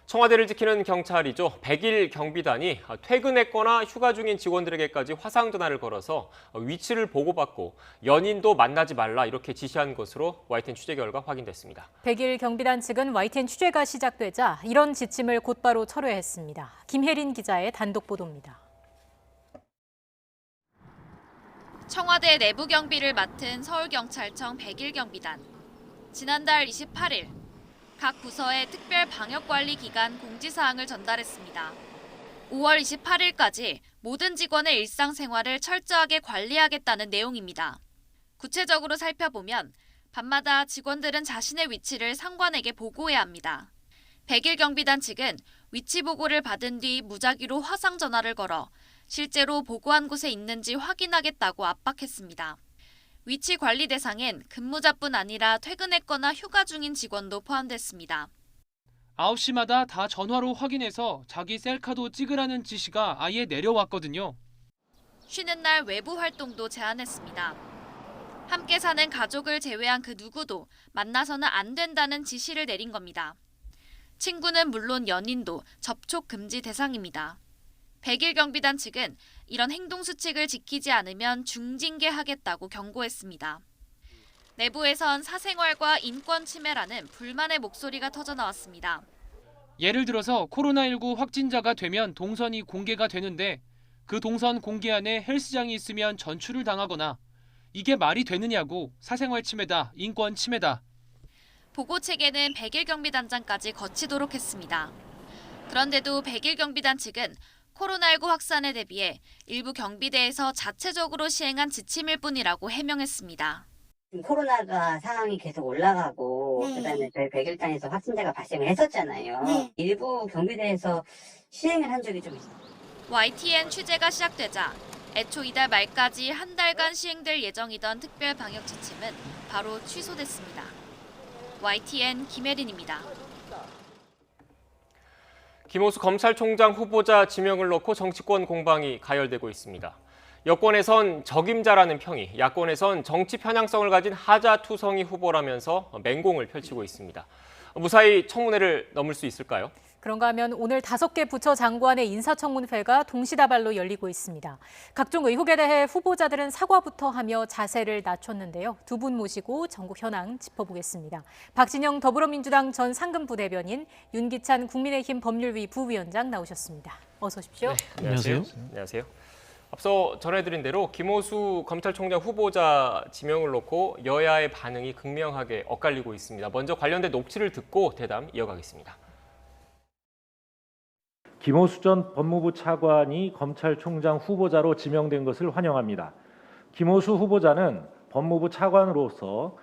청와대를 지키는 경찰이죠. 100일 경비단이 퇴근했거나 휴가 중인 직원들에게까지 화상 전화를 걸어서 위치를 보고받고 연인도 만나지 말라 이렇게 지시한 것으로 YTN 취재 결과 확인됐습니다. 100일 경비단 측은 YTN 취재가 시작되자 이런 지침을 곧바로 철회했습니다. 김혜린 기자의 단독 보도입니다. 청와대 내부 경비를 맡은 서울경찰청 100일 경비단. 지난달 28일 각 부서에 특별 방역관리 기간 공지사항을 전달했습니다. 5월 28일까지 모든 직원의 일상생활을 철저하게 관리하겠다는 내용입니다. 구체적으로 살펴보면 밤마다 직원들은 자신의 위치를 상관에게 보고해야 합니다. 100일 경비단 측은 위치 보고를 받은 뒤 무작위로 화상 전화를 걸어 실제로 보고한 곳에 있는지 확인하겠다고 압박했습니다. 위치 관리 대상엔 근무자뿐 아니라 퇴근했거나 휴가 중인 직원도 포함됐습니다. 9시마다 다 전화로 확인해서 자기 셀카도 찍으라는 지시가 아예 내려왔거든요. 쉬는 날 외부 활동도 제한했습니다. 함께 사는 가족을 제외한 그 누구도 만나서는 안 된다는 지시를 내린 겁니다. 친구는 물론 연인도 접촉 금지 대상입니다. 100일 경비단 측은 이런 행동 수칙을 지키지 않으면 중징계하겠다고 경고했습니다. 내부에선 사생활과 인권 침해라는 불만의 목소리가 터져나왔습니다. 예를 들어서 코로나19 확진자가 되면 동선이 공개가 되는데 그 동선 공개안에 헬스장이 있으면 전출을 당하거나 이게 말이 되느냐고 사생활 침해다, 인권 침해다. 보고 체계는 100일 경비단장까지 거치도록 했습니다. 그런데도 100일 경비단 측은 코로나19 확산에 대비해 일부 경비대에서 자체적으로 시행한 지침일 뿐이라고 해명했습니다. 코로나가 상황이 계속 올라가고 그다음에 저희 100일단에서 확진자가 발생을 했었잖아요. 일부 경비대에서 시행을 한 적이 좀 있어요. YTN 취재가 시작되자 애초 이달 말까지 한 달간 시행될 예정이던 특별 방역 지침은 바로 취소됐습니다. YTN 김혜린입니다. 김호수 검찰총장 후보자 지명을 놓고 정치권 공방이 가열되고 있습니다. 여권에선 적임자라는 평이, 야권에선 정치 편향성을 가진 하자투성이 후보라면서 맹공을 펼치고 있습니다. 무사히 청문회를 넘을 수 있을까요? 그런가 하면 오늘 5개 부처 장관의 인사청문회가 동시다발로 열리고 있습니다. 각종 의혹에 대해 후보자들은 사과부터 하며 자세를 낮췄는데요. 두 분 모시고 전국 현황 짚어보겠습니다. 박진영 더불어민주당 전 상근부 대변인, 윤기찬 국민의힘 법률위 부위원장 나오셨습니다. 어서 오십시오. 네, 안녕하세요. 안녕하세요. 앞서 전해드린 대로 김호수 검찰총장 후보자 지명을 놓고 여야의 반응이 극명하게 엇갈리고 있습니다. 먼저 관련된 녹취를 듣고 대담 이어가겠습니다. 김호수 전 법무부 차관이 검찰총장 후보자로 지명된 것을 환영합니다. 김호수 후보자는 법무부 차관으로서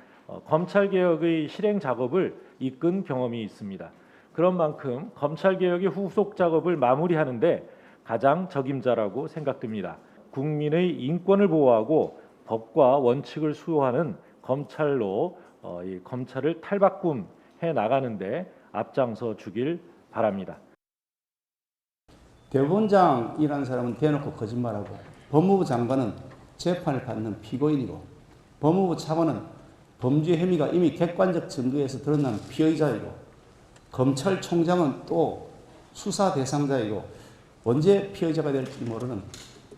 검찰개혁의 실행 작업을 이끈 경험이 있습니다. 그런 만큼 검찰개혁의 후속 작업을 마무리하는 데 가장 적임자라고 생각됩니다. 국민의 인권을 보호하고 법과 원칙을 수호하는 검찰로 이 검찰을 탈바꿈해 나가는 데 앞장서 주길 바랍니다. 대법원장이라는 사람은 대놓고 거짓말하고, 법무부 장관은 재판을 받는 피고인이고, 법무부 차관은 범죄 혐의가 이미 객관적 증거에서 드러난 피의자이고, 검찰총장은 또 수사 대상자이고, 언제 피의자가 될지 모르는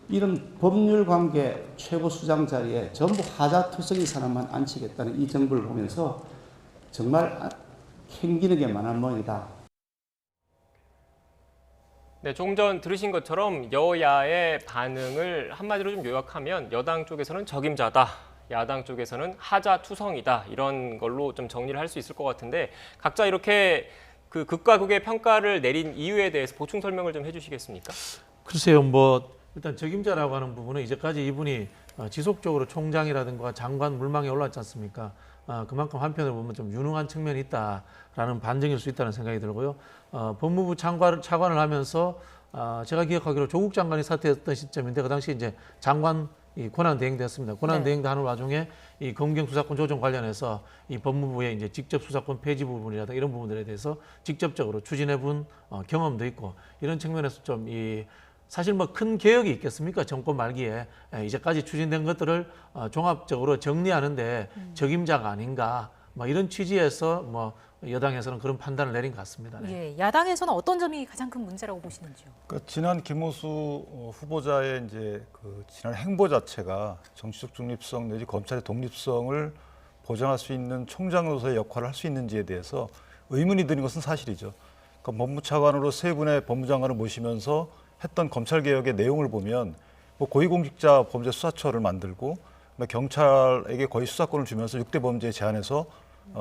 이런 법률관계 최고 수장 자리에 전부 하자투성이 사람만 앉히겠다는 이 정부를 보면서 정말 캥기는 게 만한 모양이다. 네, 조금 전 들으신 것처럼 여야의 반응을 한마디로 좀 요약하면 여당 쪽에서는 적임자다, 야당 쪽에서는 하자투성이다, 이런 걸로 좀 정리를 할 수 있을 것 같은데 각자 이렇게 그 극과 극의 평가를 내린 이유에 대해서 보충 설명을 좀 해주시겠습니까? 글쎄요, 일단 적임자라고 하는 부분은 이제까지 이분이 지속적으로 총장이라든가 장관 물망에 올랐지 않습니까? 그만큼 한편으로 보면 좀 유능한 측면이 있다라는 반증일 수 있다는 생각이 들고요. 법무부 차관을 하면서 제가 기억하기로 조국 장관이 사퇴했던 시점인데 그 당시 이제 장관 권한 대행됐습니다. 권한 대행하는 와중에 이 검경 수사권 조정 관련해서 이 법무부의 이제 직접 수사권 폐지 부분이라든가 이런 부분들에 대해서 직접적으로 추진해본 경험도 있고, 이런 측면에서 좀 사실 큰 개혁이 있겠습니까? 정권 말기에 이제까지 추진된 것들을 종합적으로 정리하는데 적임자가 아닌가, 이런 취지에서 여당에서는 그런 판단을 내린 것 같습니다. 네. 예, 야당에서는 어떤 점이 가장 큰 문제라고 보시는지요? 지난 김호수 후보자의 이제 지난 행보 자체가 정치적 중립성 내지 검찰의 독립성을 보장할 수 있는 총장으로서의 역할을 할 수 있는지에 대해서 의문이 드는 것은 사실이죠. 그러니까 법무차관으로 세 분의 법무장관을 모시면서 했던 검찰개혁의 내용을 보면 고위공직자 범죄수사처를 만들고 경찰에게 거의 수사권을 주면서 6대 범죄에 제한해서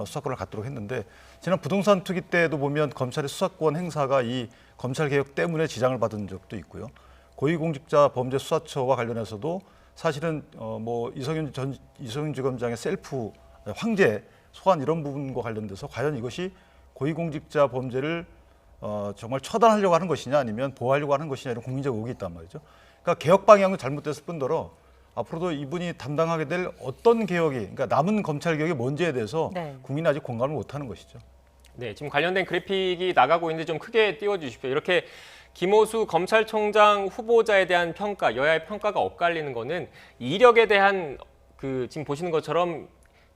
수사권을 갖도록 했는데, 지난 부동산 투기 때도 보면 검찰의 수사권 행사가 이 검찰개혁 때문에 지장을 받은 적도 있고요. 고위공직자 범죄수사처와 관련해서도 사실은 이성윤 지검장의 셀프 황제 소환 이런 부분과 관련돼서 과연 이것이 고위공직자 범죄를 정말 처단하려고 하는 것이냐 아니면 보호하려고 하는 것이냐, 이런 국민적 의혹이 있단 말이죠. 그러니까 개혁 방향은 잘못됐을 뿐더러 앞으로도 이분이 담당하게 될 어떤 개혁이, 그러니까 남은 검찰 개혁이 뭔지에 대해서 국민이 아직 공감을 못하는 것이죠. 네, 지금 관련된 그래픽이 나가고 있는데 좀 크게 띄워주십시오. 이렇게 김오수 검찰총장 후보자에 대한 평가, 여야의 평가가 엇갈리는 거는 이력에 대한 지금 보시는 것처럼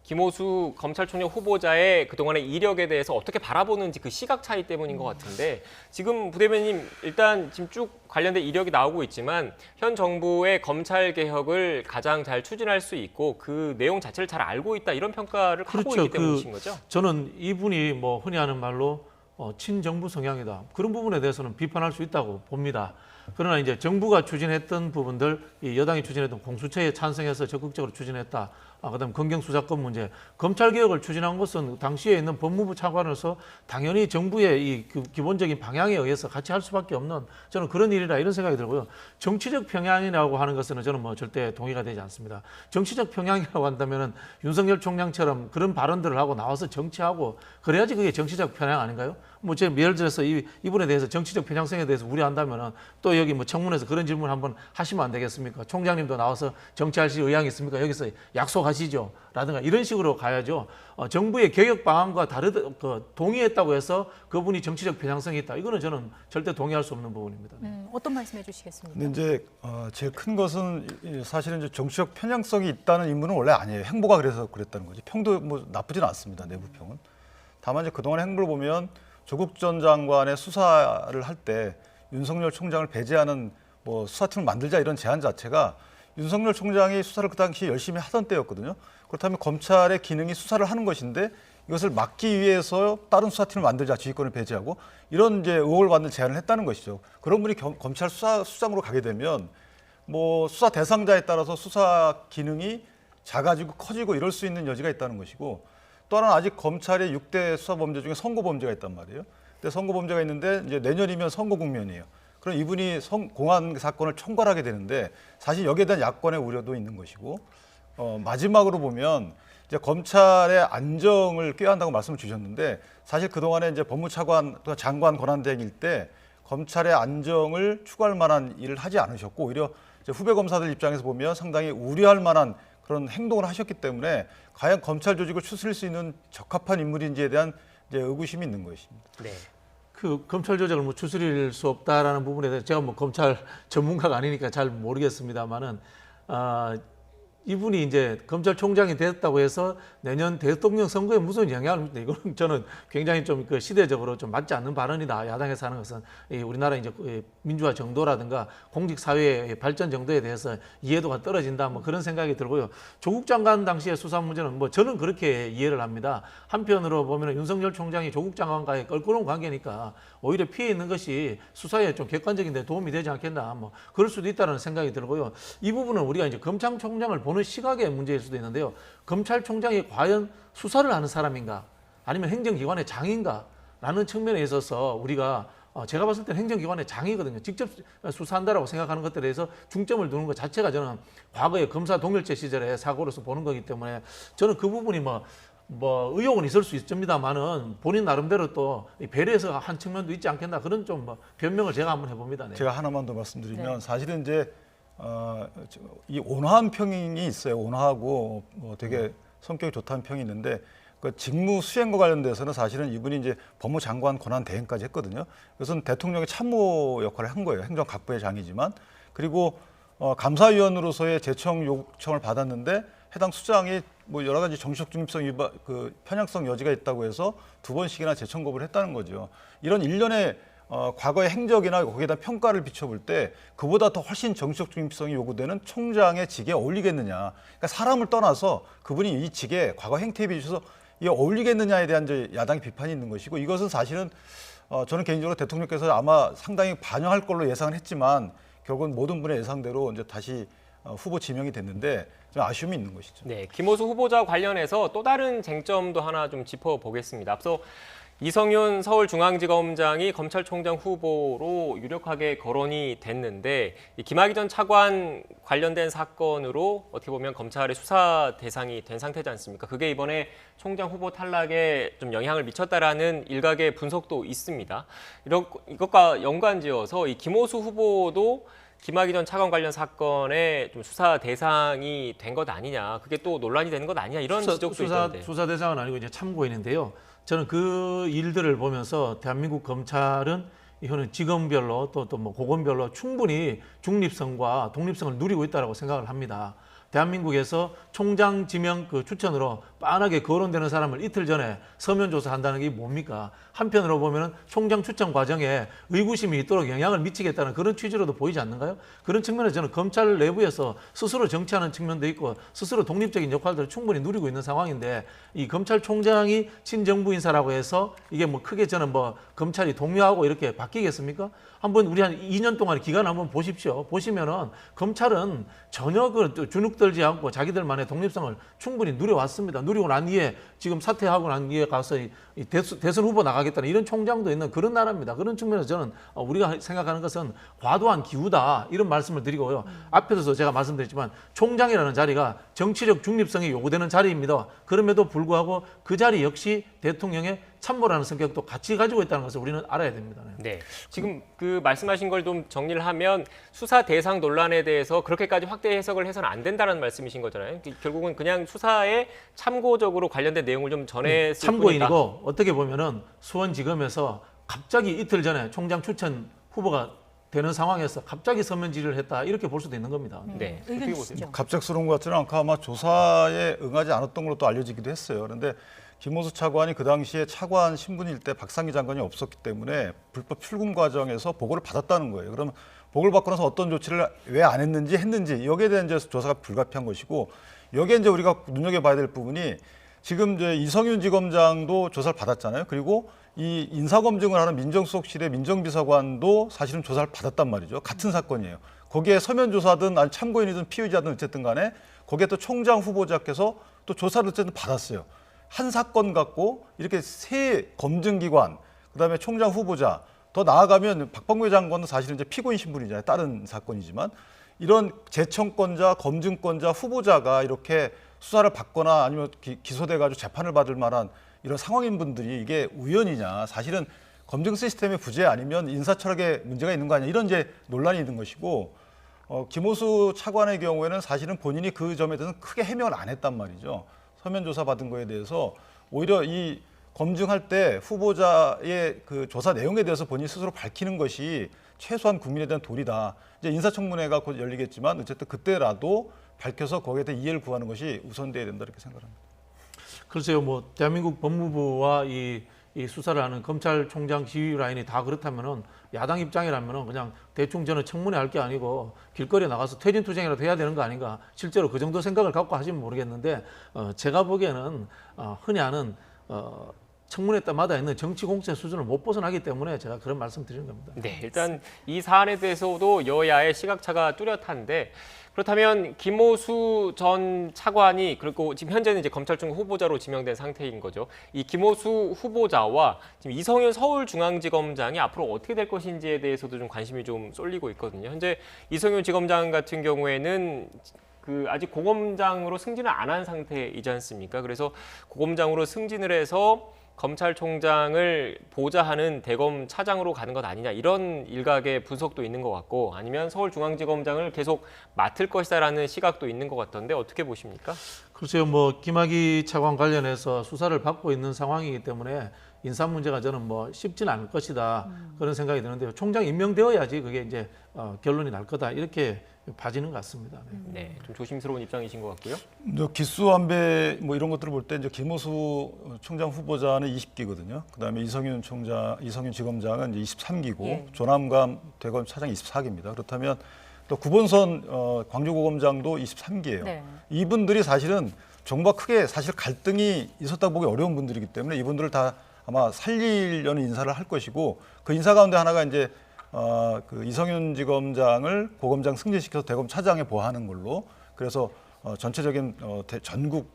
김오수 검찰총장 후보자의 그동안의 이력에 대해서 어떻게 바라보는지 그 시각 차이 때문인 것 같은데 지금 부대변인 일단 지금 쭉 관련된 이력이 나오고 있지만 현 정부의 검찰 개혁을 가장 잘 추진할 수 있고 그 내용 자체를 잘 알고 있다 이런 평가를 하고 있기 때문이신 거죠? 저는 이분이 뭐 흔히 하는 말로 친정부 성향이다. 그런 부분에 대해서는 비판할 수 있다고 봅니다. 그러나 이제 정부가 추진했던 부분들, 이 여당이 추진했던 공수처에 찬성해서 적극적으로 추진했다. 그다음 검경수사권 문제, 검찰개혁을 추진한 것은 당시에 있는 법무부 차관으로서 당연히 정부의 이 기본적인 방향에 의해서 같이 할 수밖에 없는 저는 그런 일이라 이런 생각이 들고요. 정치적 평양이라고 하는 것은 저는 뭐 절대 동의가 되지 않습니다. 정치적 평양이라고 한다면은 윤석열 총장처럼 그런 발언들을 하고 나와서 정치하고 그래야지 그게 정치적 평양 아닌가요? 뭐 제가 예를 들어서 이분에 대해서 정치적 편향성에 대해서 우려한다면은 또 여기 뭐 청문회에서 그런 질문 한번 하시면 안 되겠습니까? 총장님도 나와서 정치하실 의향이 있습니까? 여기서 약속하시죠. 라든가 이런 식으로 가야죠. 정부의 개혁 방안과 동의했다고 해서 그분이 정치적 편향성이 있다. 이거는 저는 절대 동의할 수 없는 부분입니다. 어떤 말씀해 주시겠습니까? 근데 이제 제일 큰 것은 사실은 이제 정치적 편향성이 있다는 인물은 원래 아니에요. 행보가 그래서 그랬다는 거지. 평도 뭐 나쁘지는 않습니다. 내부 평은. 다만 이제 그동안의 행보를 보면 조국 전 장관의 수사를 할 때 윤석열 총장을 배제하는 뭐 수사팀을 만들자 이런 제안 자체가 윤석열 총장이 수사를 그 당시 열심히 하던 때였거든요. 그렇다면 검찰의 기능이 수사를 하는 것인데 이것을 막기 위해서 다른 수사팀을 만들자, 지휘권을 배제하고 이런 이제 의혹을 받는 제안을 했다는 것이죠. 그런 분이 검찰 수장으로 가게 되면 뭐 수사 대상자에 따라서 수사 기능이 작아지고 커지고 이럴 수 있는 여지가 있다는 것이고 또 하나는 아직 검찰의 6대 수사 범죄 중에 선고 범죄가 있단 말이에요. 근데 선고 범죄가 있는데 이제 내년이면 선고 국면이에요. 그럼 이분이 공안 사건을 총괄하게 되는데 사실 여기에 대한 야권의 우려도 있는 것이고 마지막으로 보면 이제 검찰의 안정을 꾀한다고 말씀을 주셨는데 사실 그동안에 이제 법무차관 또 장관 권한대행일 때 검찰의 안정을 추구할 만한 일을 하지 않으셨고 오히려 이제 후배 검사들 입장에서 보면 상당히 우려할 만한 그런 행동을 하셨기 때문에 과연 검찰 조직을 추스릴 수 있는 적합한 인물인지에 대한 이제 의구심이 있는 것입니다. 네. 그 검찰 조직을 뭐 추스릴 수 없다라는 부분에 대해서 제가 뭐 검찰 전문가가 아니니까 잘 모르겠습니다만은 이분이 이제 검찰총장이 됐다고 해서 내년 대통령 선거에 무슨 영향을 미친다. 이거는 저는 굉장히 좀 그 시대적으로 좀 맞지 않는 발언이다. 야당에서 하는 것은 우리나라 이제 민주화 정도라든가 공직 사회의 발전 정도에 대해서 이해도가 떨어진다. 뭐 그런 생각이 들고요. 조국 장관 당시의 수사 문제는 뭐 저는 그렇게 이해를 합니다. 한편으로 보면 윤석열 총장이 조국 장관과의 껄끄러운 관계니까 오히려 피해 있는 것이 수사에 좀 객관적인 데 도움이 되지 않겠나. 뭐 그럴 수도 있다는 생각이 들고요. 이 부분은 우리가 이제 검찰총장을 보는 시각의 문제일 수도 있는데요. 검찰총장이 과연 수사를 하는 사람인가 아니면 행정기관의 장인가 라는 측면에 있어서 우리가 제가 봤을 때는 행정기관의 장이거든요. 직접 수사한다라고 생각하는 것들에 대해서 중점을 두는 것 자체가 저는 과거의 검사 동일제 시절의 사고로서 보는 거기 때문에 저는 그 부분이 뭐 의혹은 있을 수 있습니다만은 본인 나름대로 또 배려해서 한 측면도 있지 않겠나 그런 좀 변명을 제가 한번 해봅니다. 네. 제가 하나만 더 말씀드리면 네. 사실은 이제 이 온화한 평이 있어요. 온화하고 되게 성격이 좋다는 평이 있는데 그 직무 수행과 관련돼서는 사실은 이분이 이제 법무장관 권한 대행까지 했거든요. 그것은 대통령의 참모 역할을 한 거예요. 행정각부의 장이지만 그리고 감사위원으로서의 제청 요청을 받았는데 해당 수장이 뭐 여러 가지 정치적 중립성 위반, 편향성 여지가 있다고 해서 2번씩이나 재청 거부를 했다는 거죠. 이런 일련의 과거의 행적이나 거기에 대한 평가를 비춰볼 때 그보다 더 훨씬 정치적 중립성이 요구되는 총장의 직에 어울리겠느냐. 그러니까 사람을 떠나서 그분이 이 직에 과거 행태에 비춰서 이게 어울리겠느냐에 대한 이제 야당의 비판이 있는 것이고 이것은 사실은 저는 개인적으로 대통령께서 아마 상당히 반영할 걸로 예상을 했지만 결국은 모든 분의 예상대로 이제 다시 후보 지명이 됐는데 좀 아쉬움이 있는 것이죠. 네, 김오수 후보자 관련해서 또 다른 쟁점도 하나 좀 짚어보겠습니다. 앞서 이성윤 서울중앙지검장이 검찰총장 후보로 유력하게 거론이 됐는데 이 김학의 전 차관 관련된 사건으로 어떻게 보면 검찰의 수사 대상이 된 상태지 않습니까? 그게 이번에 총장 후보 탈락에 좀 영향을 미쳤다라는 일각의 분석도 있습니다. 이것과 연관지어서 이 김오수 후보도 김학의 전 차관 관련 사건의 좀 수사 대상이 된 것 아니냐, 그게 또 논란이 되는 것 아니냐 이런 지적도 있던데. 수사 대상은 아니고 이제 참고인인데요. 저는 그 일들을 보면서 대한민국 검찰은 이거는 직업별로 또 뭐 고검별로 충분히 중립성과 독립성을 누리고 있다고 생각을 합니다. 대한민국에서 총장 지명 그 추천으로 빤하게 거론되는 사람을 이틀 전에 서면 조사한다는 게 뭡니까? 한편으로 보면 총장 추천 과정에 의구심이 있도록 영향을 미치겠다는 그런 취지로도 보이지 않는가요? 그런 측면에서 저는 검찰 내부에서 스스로 정치하는 측면도 있고 스스로 독립적인 역할들을 충분히 누리고 있는 상황인데 이 검찰총장이 친정부 인사라고 해서 이게 뭐 크게 저는 뭐 검찰이 동요하고 이렇게 바뀌겠습니까? 한번 우리 한 2년 동안 기간 한번 보십시오. 보시면은 검찰은 전혀 그 주눅들지 않고 자기들만의 독립성을 충분히 누려왔습니다. 누리고 난 뒤에 지금 사퇴하고 난 뒤에 가서 이 대선 후보 나가겠다는 이런 총장도 있는 그런 나라입니다. 그런 측면에서 저는 우리가 생각하는 것은 과도한 기우다 이런 말씀을 드리고요. 앞에서 제가 말씀드렸지만 총장이라는 자리가 정치적 중립성이 요구되는 자리입니다. 그럼에도 불구하고 그 자리 역시 대통령의 참모라는 성격도 같이 가지고 있다는 것을 우리는 알아야 됩니다. 네, 지금 그 말씀하신 걸 좀 정리를 하면 수사 대상 논란에 대해서 그렇게까지 확대 해석을 해서는 안 된다는 말씀이신 거잖아요. 결국은 그냥 수사에 참고적으로 관련된 내용을 좀 전했을 참고인이고 뿐이다. 어떻게 보면은 수원지검에서 갑자기 이틀 전에 총장 추천 후보가 되는 상황에서 갑자기 서면 질의를 했다 이렇게 볼 수도 있는 겁니다. 네, 의견 주시죠. 갑작스러운 것 같지는 않고 아마 조사에 응하지 않았던 걸로 또 알려지기도 했어요. 그런데 김호수 차관이 그 당시에 차관 신분일 때 박상기 장관이 없었기 때문에 불법 출금 과정에서 보고를 받았다는 거예요. 그러면 보고를 받고 나서 어떤 조치를 왜 안 했는지 여기에 대한 이제 조사가 불가피한 것이고 여기에 이제 우리가 눈여겨봐야 될 부분이 지금 이제 이성윤 지검장도 조사를 받았잖아요. 그리고 이 인사검증을 하는 민정수석실의 민정비서관도 사실은 조사를 받았단 말이죠. 같은 사건이에요. 거기에 서면 조사든 아니 참고인이든 피의자든 어쨌든 간에 거기에 또 총장 후보자께서 또 조사를 어쨌든 받았어요. 한 사건 갖고 이렇게 세 검증기관, 그다음에 총장 후보자, 더 나아가면 박범계 장관은 사실은 이제 피고인 신분이잖아요. 다른 사건이지만 이런 재청권자, 검증권자, 후보자가 이렇게 수사를 받거나 아니면 기소돼가지고 재판을 받을 만한 이런 상황인 분들이 이게 우연이냐? 사실은 검증 시스템의 부재 아니면 인사 철학에 문제가 있는 거 아니냐? 이런 이제 논란이 있는 것이고 김호수 차관의 경우에는 사실은 본인이 그 점에 대해서는 크게 해명을 안 했단 말이죠. 서면 조사 받은 거에 대해서 오히려 이 검증할 때 후보자의 그 조사 내용에 대해서 본인 스스로 밝히는 것이 최소한 국민에 대한 도리다. 이제 인사청문회가 곧 열리겠지만 어쨌든 그때라도 밝혀서 거기에 대해 이해를 구하는 것이 우선돼야 된다 이렇게 생각합니다. 글쎄요, 뭐 대한민국 법무부와 이 수사를 하는 검찰총장 지휘 라인이 다 그렇다면은 야당 입장이라면은 그냥 대충 저는 청문회 할 게 아니고 길거리에 나가서 퇴진투쟁이라도 해야 되는 거 아닌가. 실제로 그 정도 생각을 갖고 하시면 모르겠는데 제가 보기에는 흔히 하는 청문회 때마다 있는 정치 공세 수준을 못 벗어나기 때문에 제가 그런 말씀 드리는 겁니다. 네, 일단 이 사안에 대해서도 여야의 시각차가 뚜렷한데 그렇다면 김호수 전 차관이 그리고 지금 현재는 이제 검찰총 후보자로 지명된 상태인 거죠. 이 김호수 후보자와 지금 이성윤 서울중앙지검장이 앞으로 어떻게 될 것인지에 대해서도 좀 관심이 좀 쏠리고 있거든요. 현재 이성윤 지검장 같은 경우에는 아직 고검장으로 승진을 안 한 상태이지 않습니까? 그래서 고검장으로 승진을 해서 검찰총장을 보좌하는 대검 차장으로 가는 것 아니냐 이런 일각의 분석도 있는 것 같고 아니면 서울중앙지검장을 계속 맡을 것이다라는 시각도 있는 것 같던데 어떻게 보십니까? 글쎄요, 뭐 김학의 차관 관련해서 수사를 받고 있는 상황이기 때문에 인사 문제가 저는 뭐 쉽지는 않을 것이다 그런 생각이 드는데요. 총장 임명되어야지 그게 이제 결론이 날 거다 이렇게 봐지는 것 같습니다. 네, 좀 조심스러운 입장이신 것 같고요. 기수안배 뭐 이런 것들을 볼 때 이제 김호수 총장 후보자는 20기거든요. 그다음에 이성윤 지검장은 이제 23기고 조남감 대검 차장 24기입니다. 그렇다면 또 구본선 광주고검장도 23기예요. 네. 이분들이 사실은 정부가 크게 사실 갈등이 있었다고 보기 어려운 분들이기 때문에 이분들을 다 아마 살리려는 인사를 할 것이고 그 인사 가운데 하나가 이제 그 이성윤 지검장을 고검장 승진시켜서 대검 차장에 보하는 걸로 그래서 전체적인 전국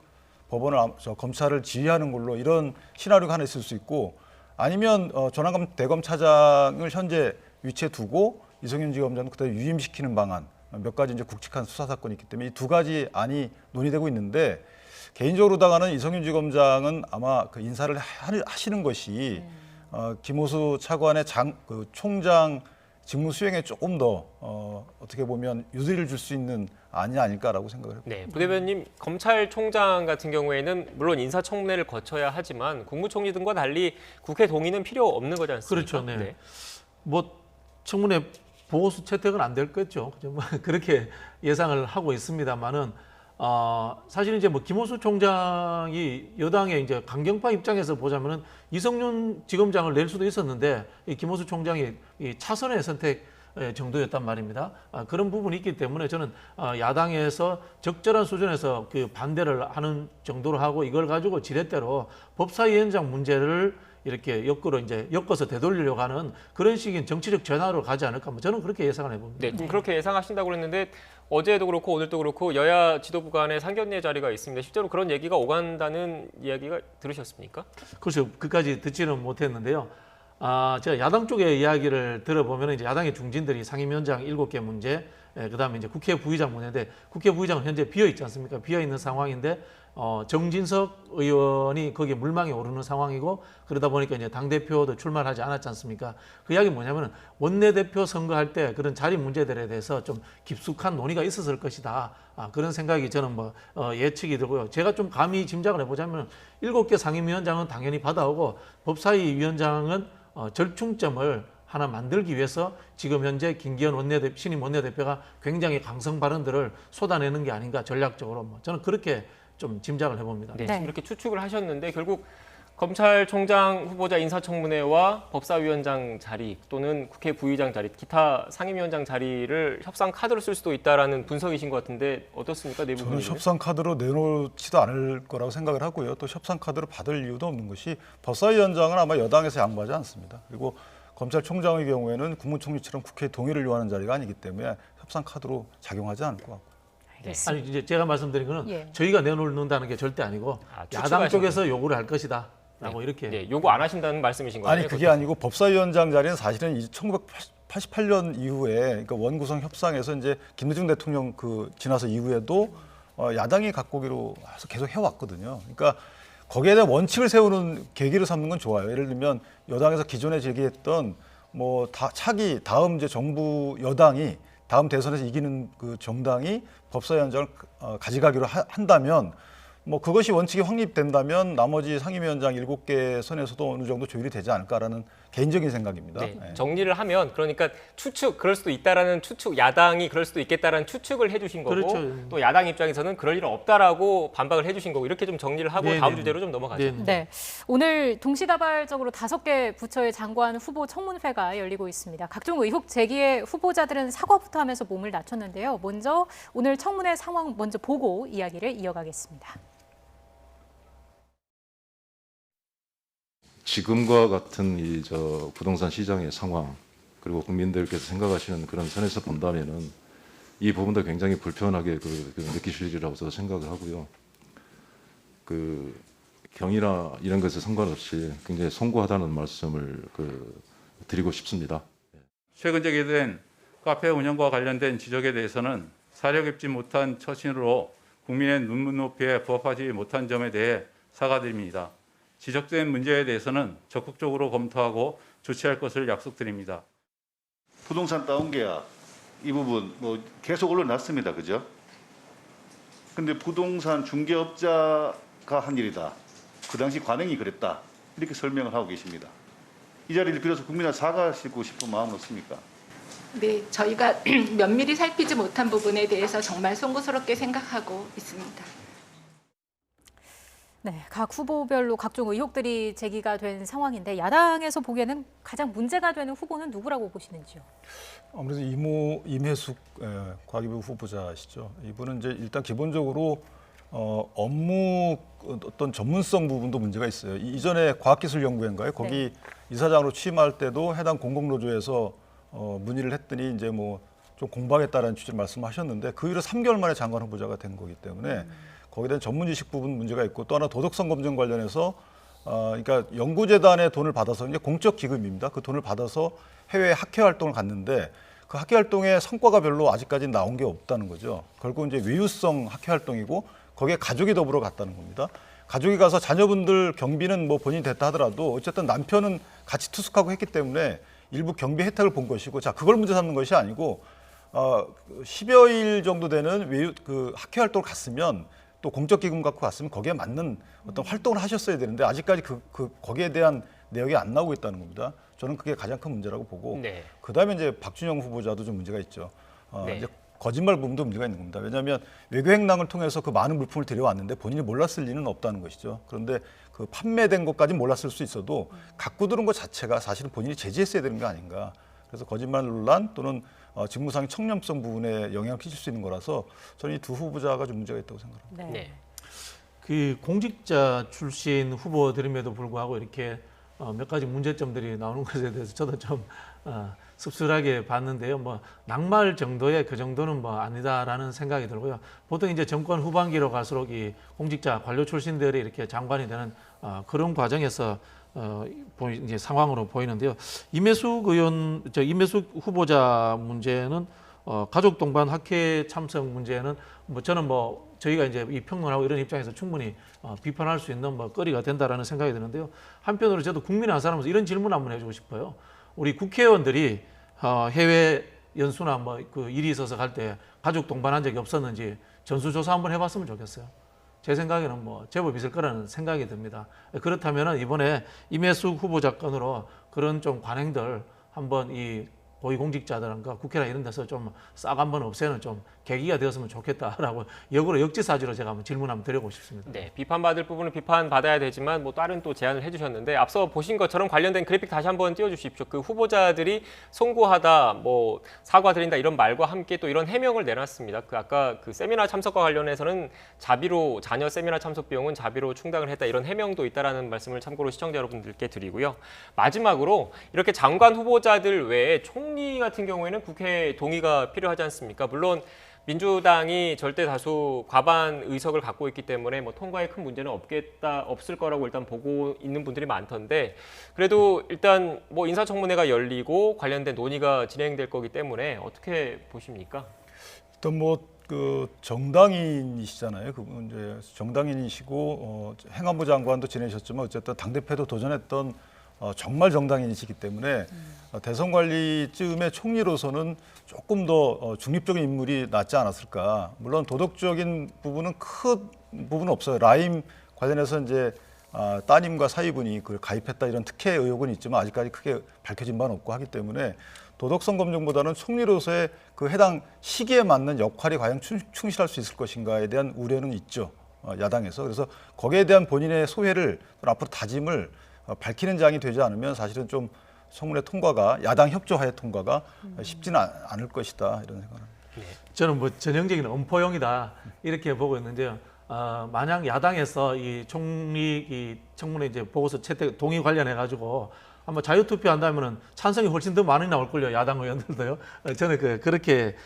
법원을 검찰을 지휘하는 걸로 이런 시나리오가 하나 있을 수 있고 아니면 조남감 대검 차장을 현재 위치에 두고 이성윤 지검장도 그때 유임시키는 방안 몇 가지 이제 굵직한 수사 사건이 있기 때문에 이 두 가지 안이 논의되고 있는데 개인적으로다가는 이성윤 지검장은 아마 그 인사를 하시는 것이 김호수 차관의 총장 직무 수행에 조금 더 어떻게 보면 유리를 줄 수 있는 안이 아닐까라고 생각을 해요. 네, 부대변님, 검찰총장 같은 경우에는 물론 인사청문회를 거쳐야 하지만 국무총리 등과 달리 국회 동의는 필요 없는 거지 않습니까? 그렇죠. 네. 뭐 청문회 보고서 채택은 안 될 거죠. 뭐 그렇게 예상을 하고 있습니다만은 사실 이제 뭐 김호수 총장이 여당의 이제 강경파 입장에서 보자면은 이성윤 지검장을 낼 수도 있었는데 이 김호수 총장이 이 차선의 선택 정도였단 말입니다. 그런 부분이 있기 때문에 저는 야당에서 적절한 수준에서 그 반대를 하는 정도로 하고 이걸 가지고 지렛대로 법사위원장 문제를 이렇게 엮어서 되돌리려고 하는 그런 식인 정치적 전화로 가지 않을까, 뭐 저는 그렇게 예상을 해봅니다. 네, 그렇게 예상하신다고 그랬는데 어제도 그렇고 오늘도 그렇고 여야 지도부 간의 상견례 자리가 있습니다. 실제로 그런 얘기가 오간다는 이야기가 들으셨습니까? 그렇죠. 그까지 듣지는 못했는데요. 제가 야당 쪽의 이야기를 들어보면 이제 야당의 중진들이 상임위원장 7개 문제, 그다음에 이제 국회 부의장 문제인데 국회 부의장은 현재 비어 있지 않습니까? 비어 있는 상황인데 정진석 의원이 거기에 물망에 오르는 상황이고 그러다 보니까 이제 당대표도 출마를 하지 않았지 않습니까? 그 이야기 뭐냐면은 원내대표 선거할 때 그런 자리 문제들에 대해서 좀 깊숙한 논의가 있었을 것이다. 그런 생각이 저는 예측이 들고요. 제가 좀 감히 짐작을 해보자면 7개 상임위원장은 당연히 받아오고 법사위 위원장은 절충점을 하나 만들기 위해서 지금 현재 김기현 신임 원내대표가 굉장히 강성 발언들을 쏟아내는 게 아닌가 전략적으로 저는 그렇게 좀 짐작을 해봅니다. 네, 지금 이렇게 추측을 하셨는데 결국 검찰총장 후보자 인사청문회와 법사위원장 자리 또는 국회 부의장 자리, 기타 상임위원장 자리를 협상 카드로 쓸 수도 있다라는 분석이신 것 같은데 어떻습니까? 내부 저는 협상 카드로 내놓지도 않을 거라고 생각을 하고요. 또 협상 카드로 받을 이유도 없는 것이 법사위원장은 아마 여당에서 양보하지 않습니다. 그리고 검찰총장의 경우에는 국무총리처럼 국회 동의를 요하는 자리가 아니기 때문에 협상 카드로 작용하지 않을 것 같고. 아니 이제 제가 말씀드린 거는 저희가 내놓는다는 게 절대 아니고 야당 쪽에서 요구를 할 것이다라고 이렇게 요구 안 하신다는 말씀이신 거예요? 아니 그게 아니고 법사위원장 자리는 사실은 1988년 이후에 그러니까 원구성 협상에서 이제 김대중 대통령 지나서 이후에도 야당이 갖고 오기로 해서 계속 해왔거든요. 그러니까 거기에 대한 원칙을 세우는 계기를 삼는 건 좋아요. 예를 들면 여당에서 기존에 제기했던 차기 다음 이제 정부 여당이 다음 대선에서 이기는 그 정당이 법사위원장을 가져가기로 한다면 그것이 원칙이 확립된다면 나머지 상임위원장 7개 선에서도 어느 정도 조율이 되지 않을까라는 개인적인 생각입니다. 네, 정리를 하면 그러니까 그럴 수도 있다라는 추측, 야당이 그럴 수도 있겠다라는 추측을 해주신 거고 그렇죠. 또 야당 입장에서는 그럴 일은 없다라고 반박을 해주신 거고 이렇게 좀 정리를 하고 다음 주제로 좀 넘어가죠. 네, 오늘 동시다발적으로 5개 부처의 장관 후보 청문회가 열리고 있습니다. 각종 의혹 제기에 후보자들은 사과부터 하면서 몸을 낮췄는데요. 먼저 오늘 청문회 상황 먼저 보고 이야기를 이어가겠습니다. 지금과 같은 부동산 시장의 상황 그리고 국민들께서 생각하시는 그런 선에서 본다면은 이 부분도 굉장히 불편하게 느끼시리라고 저도 생각을 하고요. 경이나 이런 것에 상관없이 굉장히 송구하다는 말씀을 드리고 싶습니다. 최근 제기된 카페 운영과 관련된 지적에 대해서는 사려 깊지 못한 처신으로 국민의 눈높이에 부합하지 못한 점에 대해 사과드립니다. 지적된 문제에 대해서는 적극적으로 검토하고 조치할 것을 약속드립니다. 부동산 다운계약 이 부분 계속 언론났습니다. 그죠? 근데 부동산 중개업자가 한 일이다. 그 당시 관행이 그랬다. 이렇게 설명을 하고 계십니다. 이 자리를 빌어서 국민한테 사과하시고 싶은 마음은 없습니까? 네, 저희가 면밀히 살피지 못한 부분에 대해서 정말 송구스럽게 생각하고 있습니다. 네, 각 후보별로 각종 의혹들이 제기가 된 상황인데 야당에서 보기에는 가장 문제가 되는 후보는 누구라고 보시는지요? 아무래도 임혜숙 과기부 후보자시죠. 이분은 이제 일단 기본적으로 업무 어떤 전문성 부분도 문제가 있어요. 이전에 과학기술연구회인가요? 거기 이사장으로 취임할 때도 해당 공공노조에서 문의를 했더니 이제 좀 공부하겠다라는 취지로 말씀하셨는데 그 이후로 3개월 만에 장관 후보자가 된 거기 때문에 거기에 대한 전문 지식 부분 문제가 있고 또 하나 도덕성 검증 관련해서 그러니까 연구재단의 돈을 받아서 이제 공적 기금입니다. 그 돈을 받아서 해외 학회 활동을 갔는데 그 학회 활동의 성과가 별로 아직까지 나온 게 없다는 거죠. 결국 이제 외유성 학회 활동이고 거기에 가족이 더불어 갔다는 겁니다. 가족이 가서 자녀분들 경비는 본인이 됐다 하더라도 어쨌든 남편은 같이 투숙하고 했기 때문에 일부 경비 혜택을 본 것이고, 자 그걸 문제 삼는 것이 아니고 10여일 정도 되는 학회 활동을 갔으면 또 공적 기금 갖고 갔으면 거기에 맞는 어떤 활동을 하셨어야 되는데 아직까지 거기에 대한 내역이 안 나오고 있다는 겁니다. 저는 그게 가장 큰 문제라고 보고 네. 그다음에 이제 박준영 후보자도 좀 문제가 있죠. 네. 이제 거짓말 부분도 문제가 있는 겁니다. 왜냐하면 외교 행랑을 통해서 그 많은 물품을 들여왔는데 본인이 몰랐을 리는 없다는 것이죠. 그런데 그 판매된 것까지 몰랐을 수 있어도 갖고 들은 것 자체가 사실은 본인이 제지했어야 되는 거 아닌가. 그래서 거짓말 논란 또는 직무상의 청렴성 부분에 영향을 끼칠 수 있는 거라서 저는 이 두 후보자가 좀 문제가 있다고 생각합니다. 네. 그 공직자 출신 후보들임에도 불구하고 이렇게 몇 가지 문제점들이 나오는 것에 대해서 저도 좀 씁쓸하게 봤는데요. 뭐 낙마할 정도의 그 정도는 뭐 아니다라는 생각이 들고요. 보통 이제 정권 후반기로 갈수록 이 공직자 관료 출신들이 이렇게 장관이 되는 그런 과정에서 이제 상황으로 보이는데요. 임혜숙 후보자 문제는 가족 동반 학회 참석 문제는 뭐 저는 뭐 저희가 이제 이 평론하고 이런 입장에서 충분히 비판할 수 있는 뭐 거리가 된다라는 생각이 드는데요. 한편으로 저도 국민 한 사람으로서 이런 질문 한번 해주고 싶어요. 우리 국회의원들이 해외 연수나 뭐 그 일이 있어서 갈 때 가족 동반한 적이 없었는지 전수조사 한번 해봤으면 좋겠어요. 제 생각에는 뭐 제법 있을 거라는 생각이 듭니다. 그렇다면은 이번에 임혜숙 후보자 건으로 그런 좀 관행들 한번 이 고위공직자들과 국회나 이런 데서 좀 싹 한번 없애는 좀 계기가 되었으면 좋겠다라고 역으로 역지사지로 제가 한번 질문 한번 드리고 싶습니다. 네, 비판받을 부분은 비판받아야 되지만 뭐 다른 또 제안을 해주셨는데 앞서 보신 것처럼 관련된 그래픽 다시 한번 띄워주십시오. 그 후보자들이 송구하다, 뭐 사과드린다 이런 말과 함께 또 이런 해명을 내놨습니다. 그 아까 그 세미나 참석과 관련해서는 자비로 자녀 세미나 참석 비용은 자비로 충당을 했다 이런 해명도 있다라는 말씀을 참고로 시청자 여러분들께 드리고요. 마지막으로 이렇게 장관 후보자들 외에 총리 같은 경우에는 국회 동의가 필요하지 않습니까? 물론 민주당이 절대 다수 과반 의석을 갖고 있기 때문에 뭐 통과에 큰 문제는 없을 거라고 일단 보고 있는 분들이 많던데 그래도 일단 뭐 인사청문회가 열리고 관련된 논의가 진행될 거기 때문에 어떻게 보십니까? 일단 뭐 그 정당인이시잖아요. 그분 이제 정당인이시고 행안부 장관도 지내셨지만 어쨌든 당 대표도 도전했던 정말 정당인이시기 때문에 대선 관리쯤의 총리로서는 조금 더 중립적인 인물이 낫지 않았을까. 물론 도덕적인 부분은 큰 부분은 없어요. 라임 관련해서 이제 따님과 사위분이 그걸 가입했다 이런 특혜 의혹은 있지만 아직까지 크게 밝혀진 바는 없고 하기 때문에 도덕성 검증보다는 총리로서의 그 해당 시기에 맞는 역할이 과연 충실할 수 있을 것인가에 대한 우려는 있죠. 야당에서. 그래서 거기에 대한 본인의 소회를 앞으로 다짐을 밝히는 장이 되지 않으면 사실은 좀 청문회 통과가 야당 협조하에 통과가 쉽지는 않을 것이다 이런 생각합니다. 저는 뭐 전형적인 엄포용이다 이렇게 보고 있는데요. 만약 야당에서 이 총리 이 청문회 이제 보고서 채택 동의 관련해 가지고 아마 자유투표 한다면은 찬성이 훨씬 더 많이 나올 걸요. 야당 의원들도요. 저는 그렇게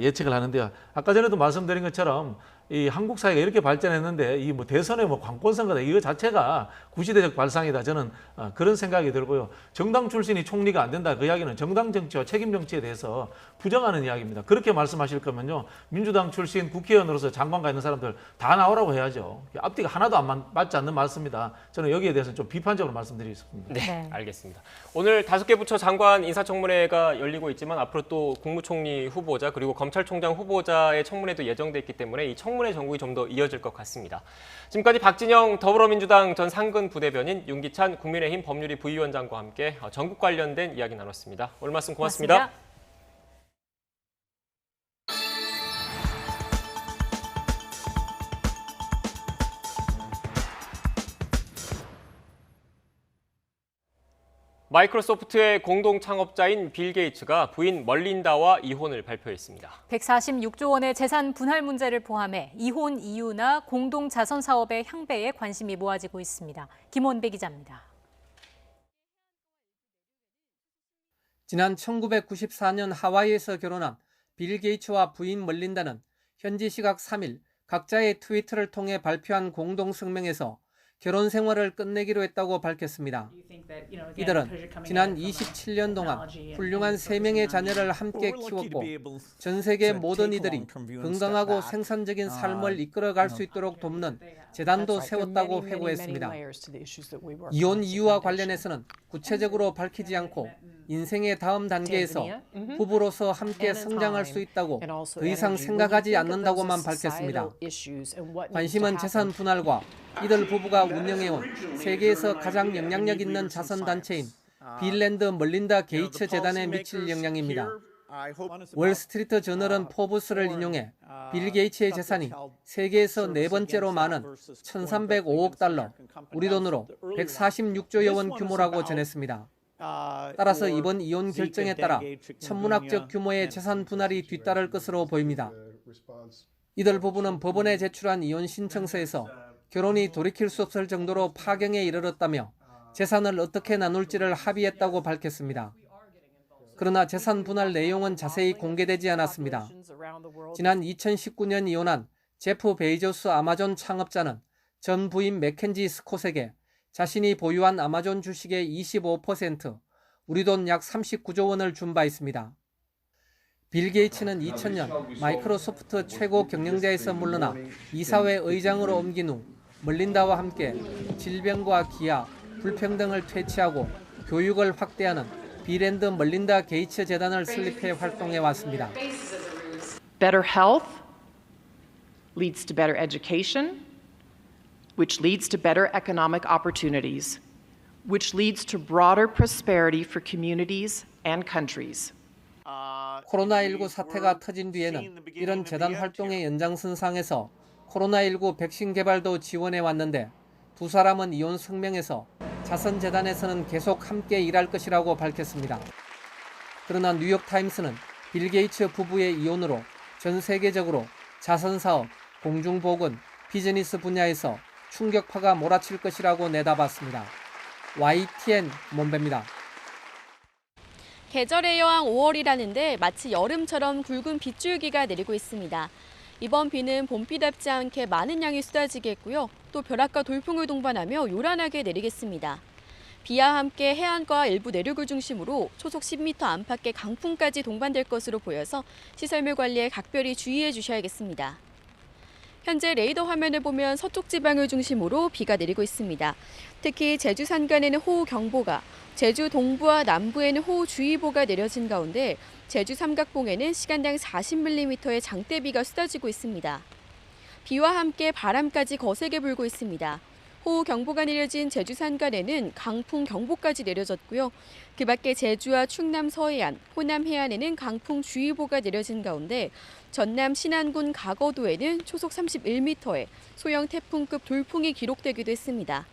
예측을 하는데요. 아까 전에도 말씀드린 것처럼 이 한국 사회가 이렇게 발전했는데 이 뭐 대선의 뭐 관권선거다 이거 자체가 구시대적 발상이다 저는 그런 생각이 들고요. 정당 출신이 총리가 안 된다 그 이야기는 정당 정치와 책임 정치에 대해서 부정하는 이야기입니다. 그렇게 말씀하실 거면요 민주당 출신 국회의원으로서 장관가 있는 사람들 다 나오라고 해야죠. 앞뒤가 하나도 안 맞지 않는 말씀이다. 저는 여기에 대해서 좀 비판적으로 말씀드리겠습니다. 네, 알겠습니다. 오늘 5개 부처 장관 인사청문회가 열리고 있지만 앞으로 또 국무총리 후보자 그리고 검찰총장 후보자의 청문회도 예정돼 있기 때문에 이 청문회 전국이 좀 더 이어질 것 같습니다. 지금까지 박진영 더불어민주당 전 상근 부대변인, 윤기찬 국민의힘 법률위 부위원장과 함께 전국 관련된 이야기 나눴습니다. 오늘 말씀 고맙습니다. 마이크로소프트의 공동 창업자인 빌 게이츠가 부인 멀린다와 이혼을 발표했습니다. 146조 원의 재산 분할 문제를 포함해 이혼 이유나 공동 자선 사업의 향배에 관심이 모아지고 있습니다. 김원배 기자입니다. 지난 1994년 하와이에서 결혼한 빌 게이츠와 부인 멀린다는 현지 시각 3일 각자의 트위터를 통해 발표한 공동声明에서 결혼 생활을 끝내기로 했다고 밝혔습니다. 이들은 지난 27년 동안 훌륭한 3명의 자녀를 함께 키웠고 전 세계 모든 이들이 건강하고 생산적인 삶을 이끌어갈 수 있도록 돕는 재단도 세웠다고 회고했습니다. 이혼 이유와 관련해서는 구체적으로 밝히지 않고 인생의 다음 단계에서 부부로서 함께 성장할 수 있다고 더 이상 생각하지 않는다고만 밝혔습니다. 관심은 재산 분할과 이들 부부가 운영해온 세계에서 가장 영향력 있는 자선단체인 빌 앤 멀린다 게이츠 재단에 미칠 영향입니다. 월스트리트 저널은 포브스를 인용해 빌 게이츠의 재산이 세계에서 네 번째로 많은 1,305억 달러, 우리 돈으로 146조여 원 규모라고 전했습니다. 따라서 이번 이혼 결정에 따라 천문학적 규모의 재산 분할이 뒤따를 것으로 보입니다. 이들 부부는 법원에 제출한 이혼 신청서에서 결혼이 돌이킬 수 없을 정도로 파경에 이르렀다며 재산을 어떻게 나눌지를 합의했다고 밝혔습니다. 그러나 재산 분할 내용은 자세히 공개되지 않았습니다. 지난 2019년 이혼한 제프 베이조스 아마존 창업자는 전 부인 맥켄지 스콧에게 자신이 보유한 아마존 주식의 25%, 우리 돈 약 39조 원을 준 바 있습니다. 빌 게이츠는 2000년 마이크로소프트 최고 경영자에서 물러나 이사회 의장으로 옮긴 후 멀린다와 함께 질병과 기아, 불평등을 퇴치하고 교육을 확대하는 빌 앤 멀린다 게이츠 재단을 설립해 활동해 왔습니다. Better health leads to better education, which leads to better economic opportunities, which leads to broader prosperity for communities and countries. 코로나19 사태가 터진 뒤에는 이런 재단 활동의 연장선상에서 코로나19 백신 개발도 지원해 왔는데 두 사람은 이혼 성명에서 자선재단에서는 계속 함께 일할 것이라고 밝혔습니다. 그러나 뉴욕타임스는 빌 게이츠 부부의 이혼으로 전 세계적으로 자선사업, 공중보건, 비즈니스 분야에서 충격파가 몰아칠 것이라고 내다봤습니다. YTN 몬베입니다. 계절의 여왕 5월이라는데 마치 여름처럼 굵은 빗줄기가 내리고 있습니다. 이번 비는 봄비답지 않게 많은 양이 쏟아지겠고요. 또 벼락과 돌풍을 동반하며 요란하게 내리겠습니다. 비와 함께 해안과 일부 내륙을 중심으로 초속 10m 안팎의 강풍까지 동반될 것으로 보여서 시설물 관리에 각별히 주의해 주셔야겠습니다. 현재 레이더 화면을 보면 서쪽 지방을 중심으로 비가 내리고 있습니다. 특히 제주 산간에는 호우경보가, 제주 동부와 남부에는 호우주의보가 내려진 가운데 제주 삼각봉에는 시간당 40mm의 장대비가 쏟아지고 있습니다. 비와 함께 바람까지 거세게 불고 있습니다. 호우경보가 내려진 제주 산간에는 강풍경보까지 내려졌고요. 그 밖에 제주와 충남 서해안, 호남 해안에는 강풍주의보가 내려진 가운데 전남 신안군 가거도에는 초속 31m의 소형 태풍급 돌풍이 기록되기도 했습니다.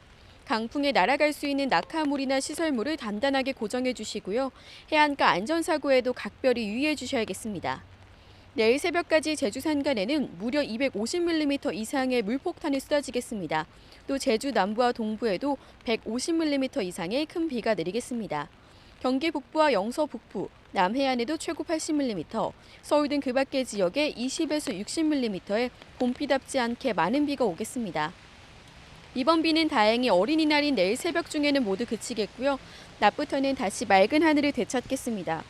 강풍에 날아갈 수 있는 낙하물이나 시설물을 단단하게 고정해 주시고요. 해안가 안전사고에도 각별히 유의해 주셔야겠습니다. 내일 새벽까지 제주 산간에는 무려 250mm 이상의 물폭탄이 쏟아지겠습니다. 또 제주 남부와 동부에도 150mm 이상의 큰 비가 내리겠습니다. 경기 북부와 영서 북부, 남해안에도 최고 80mm, 서울 등 그 밖의 지역에 20에서 60mm의 봄비답지 않게 많은 비가 오겠습니다. 이번 비는 다행히 어린이날인 내일 새벽 중에는 모두 그치겠고요. 낮부터는 다시 맑은 하늘을 되찾겠습니다.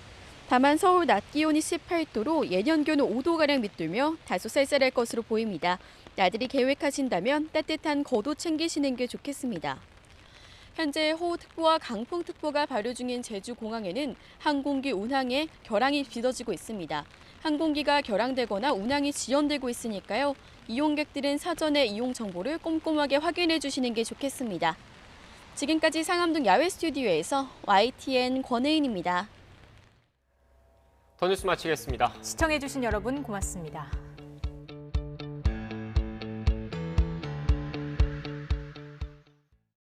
다만 서울 낮 기온이 18도로 예년 기온은 5도가량 밑돌며 다소 쌀쌀할 것으로 보입니다. 나들이 계획하신다면 따뜻한 겉옷 챙기시는 게 좋겠습니다. 현재 호우특보와 강풍특보가 발효 중인 제주공항에는 항공기 운항에 결항이 빚어지고 있습니다. 항공기가 결항되거나 운항이 지연되고 있으니까요. 이용객들은 사전에 이용 정보를 꼼꼼하게 확인해 주시는 게 좋겠습니다. 지금까지 상암동 야외 스튜디오에서 YTN 권혜인입니다. 더 뉴스 마치겠습니다. 시청해 주신 여러분 고맙습니다.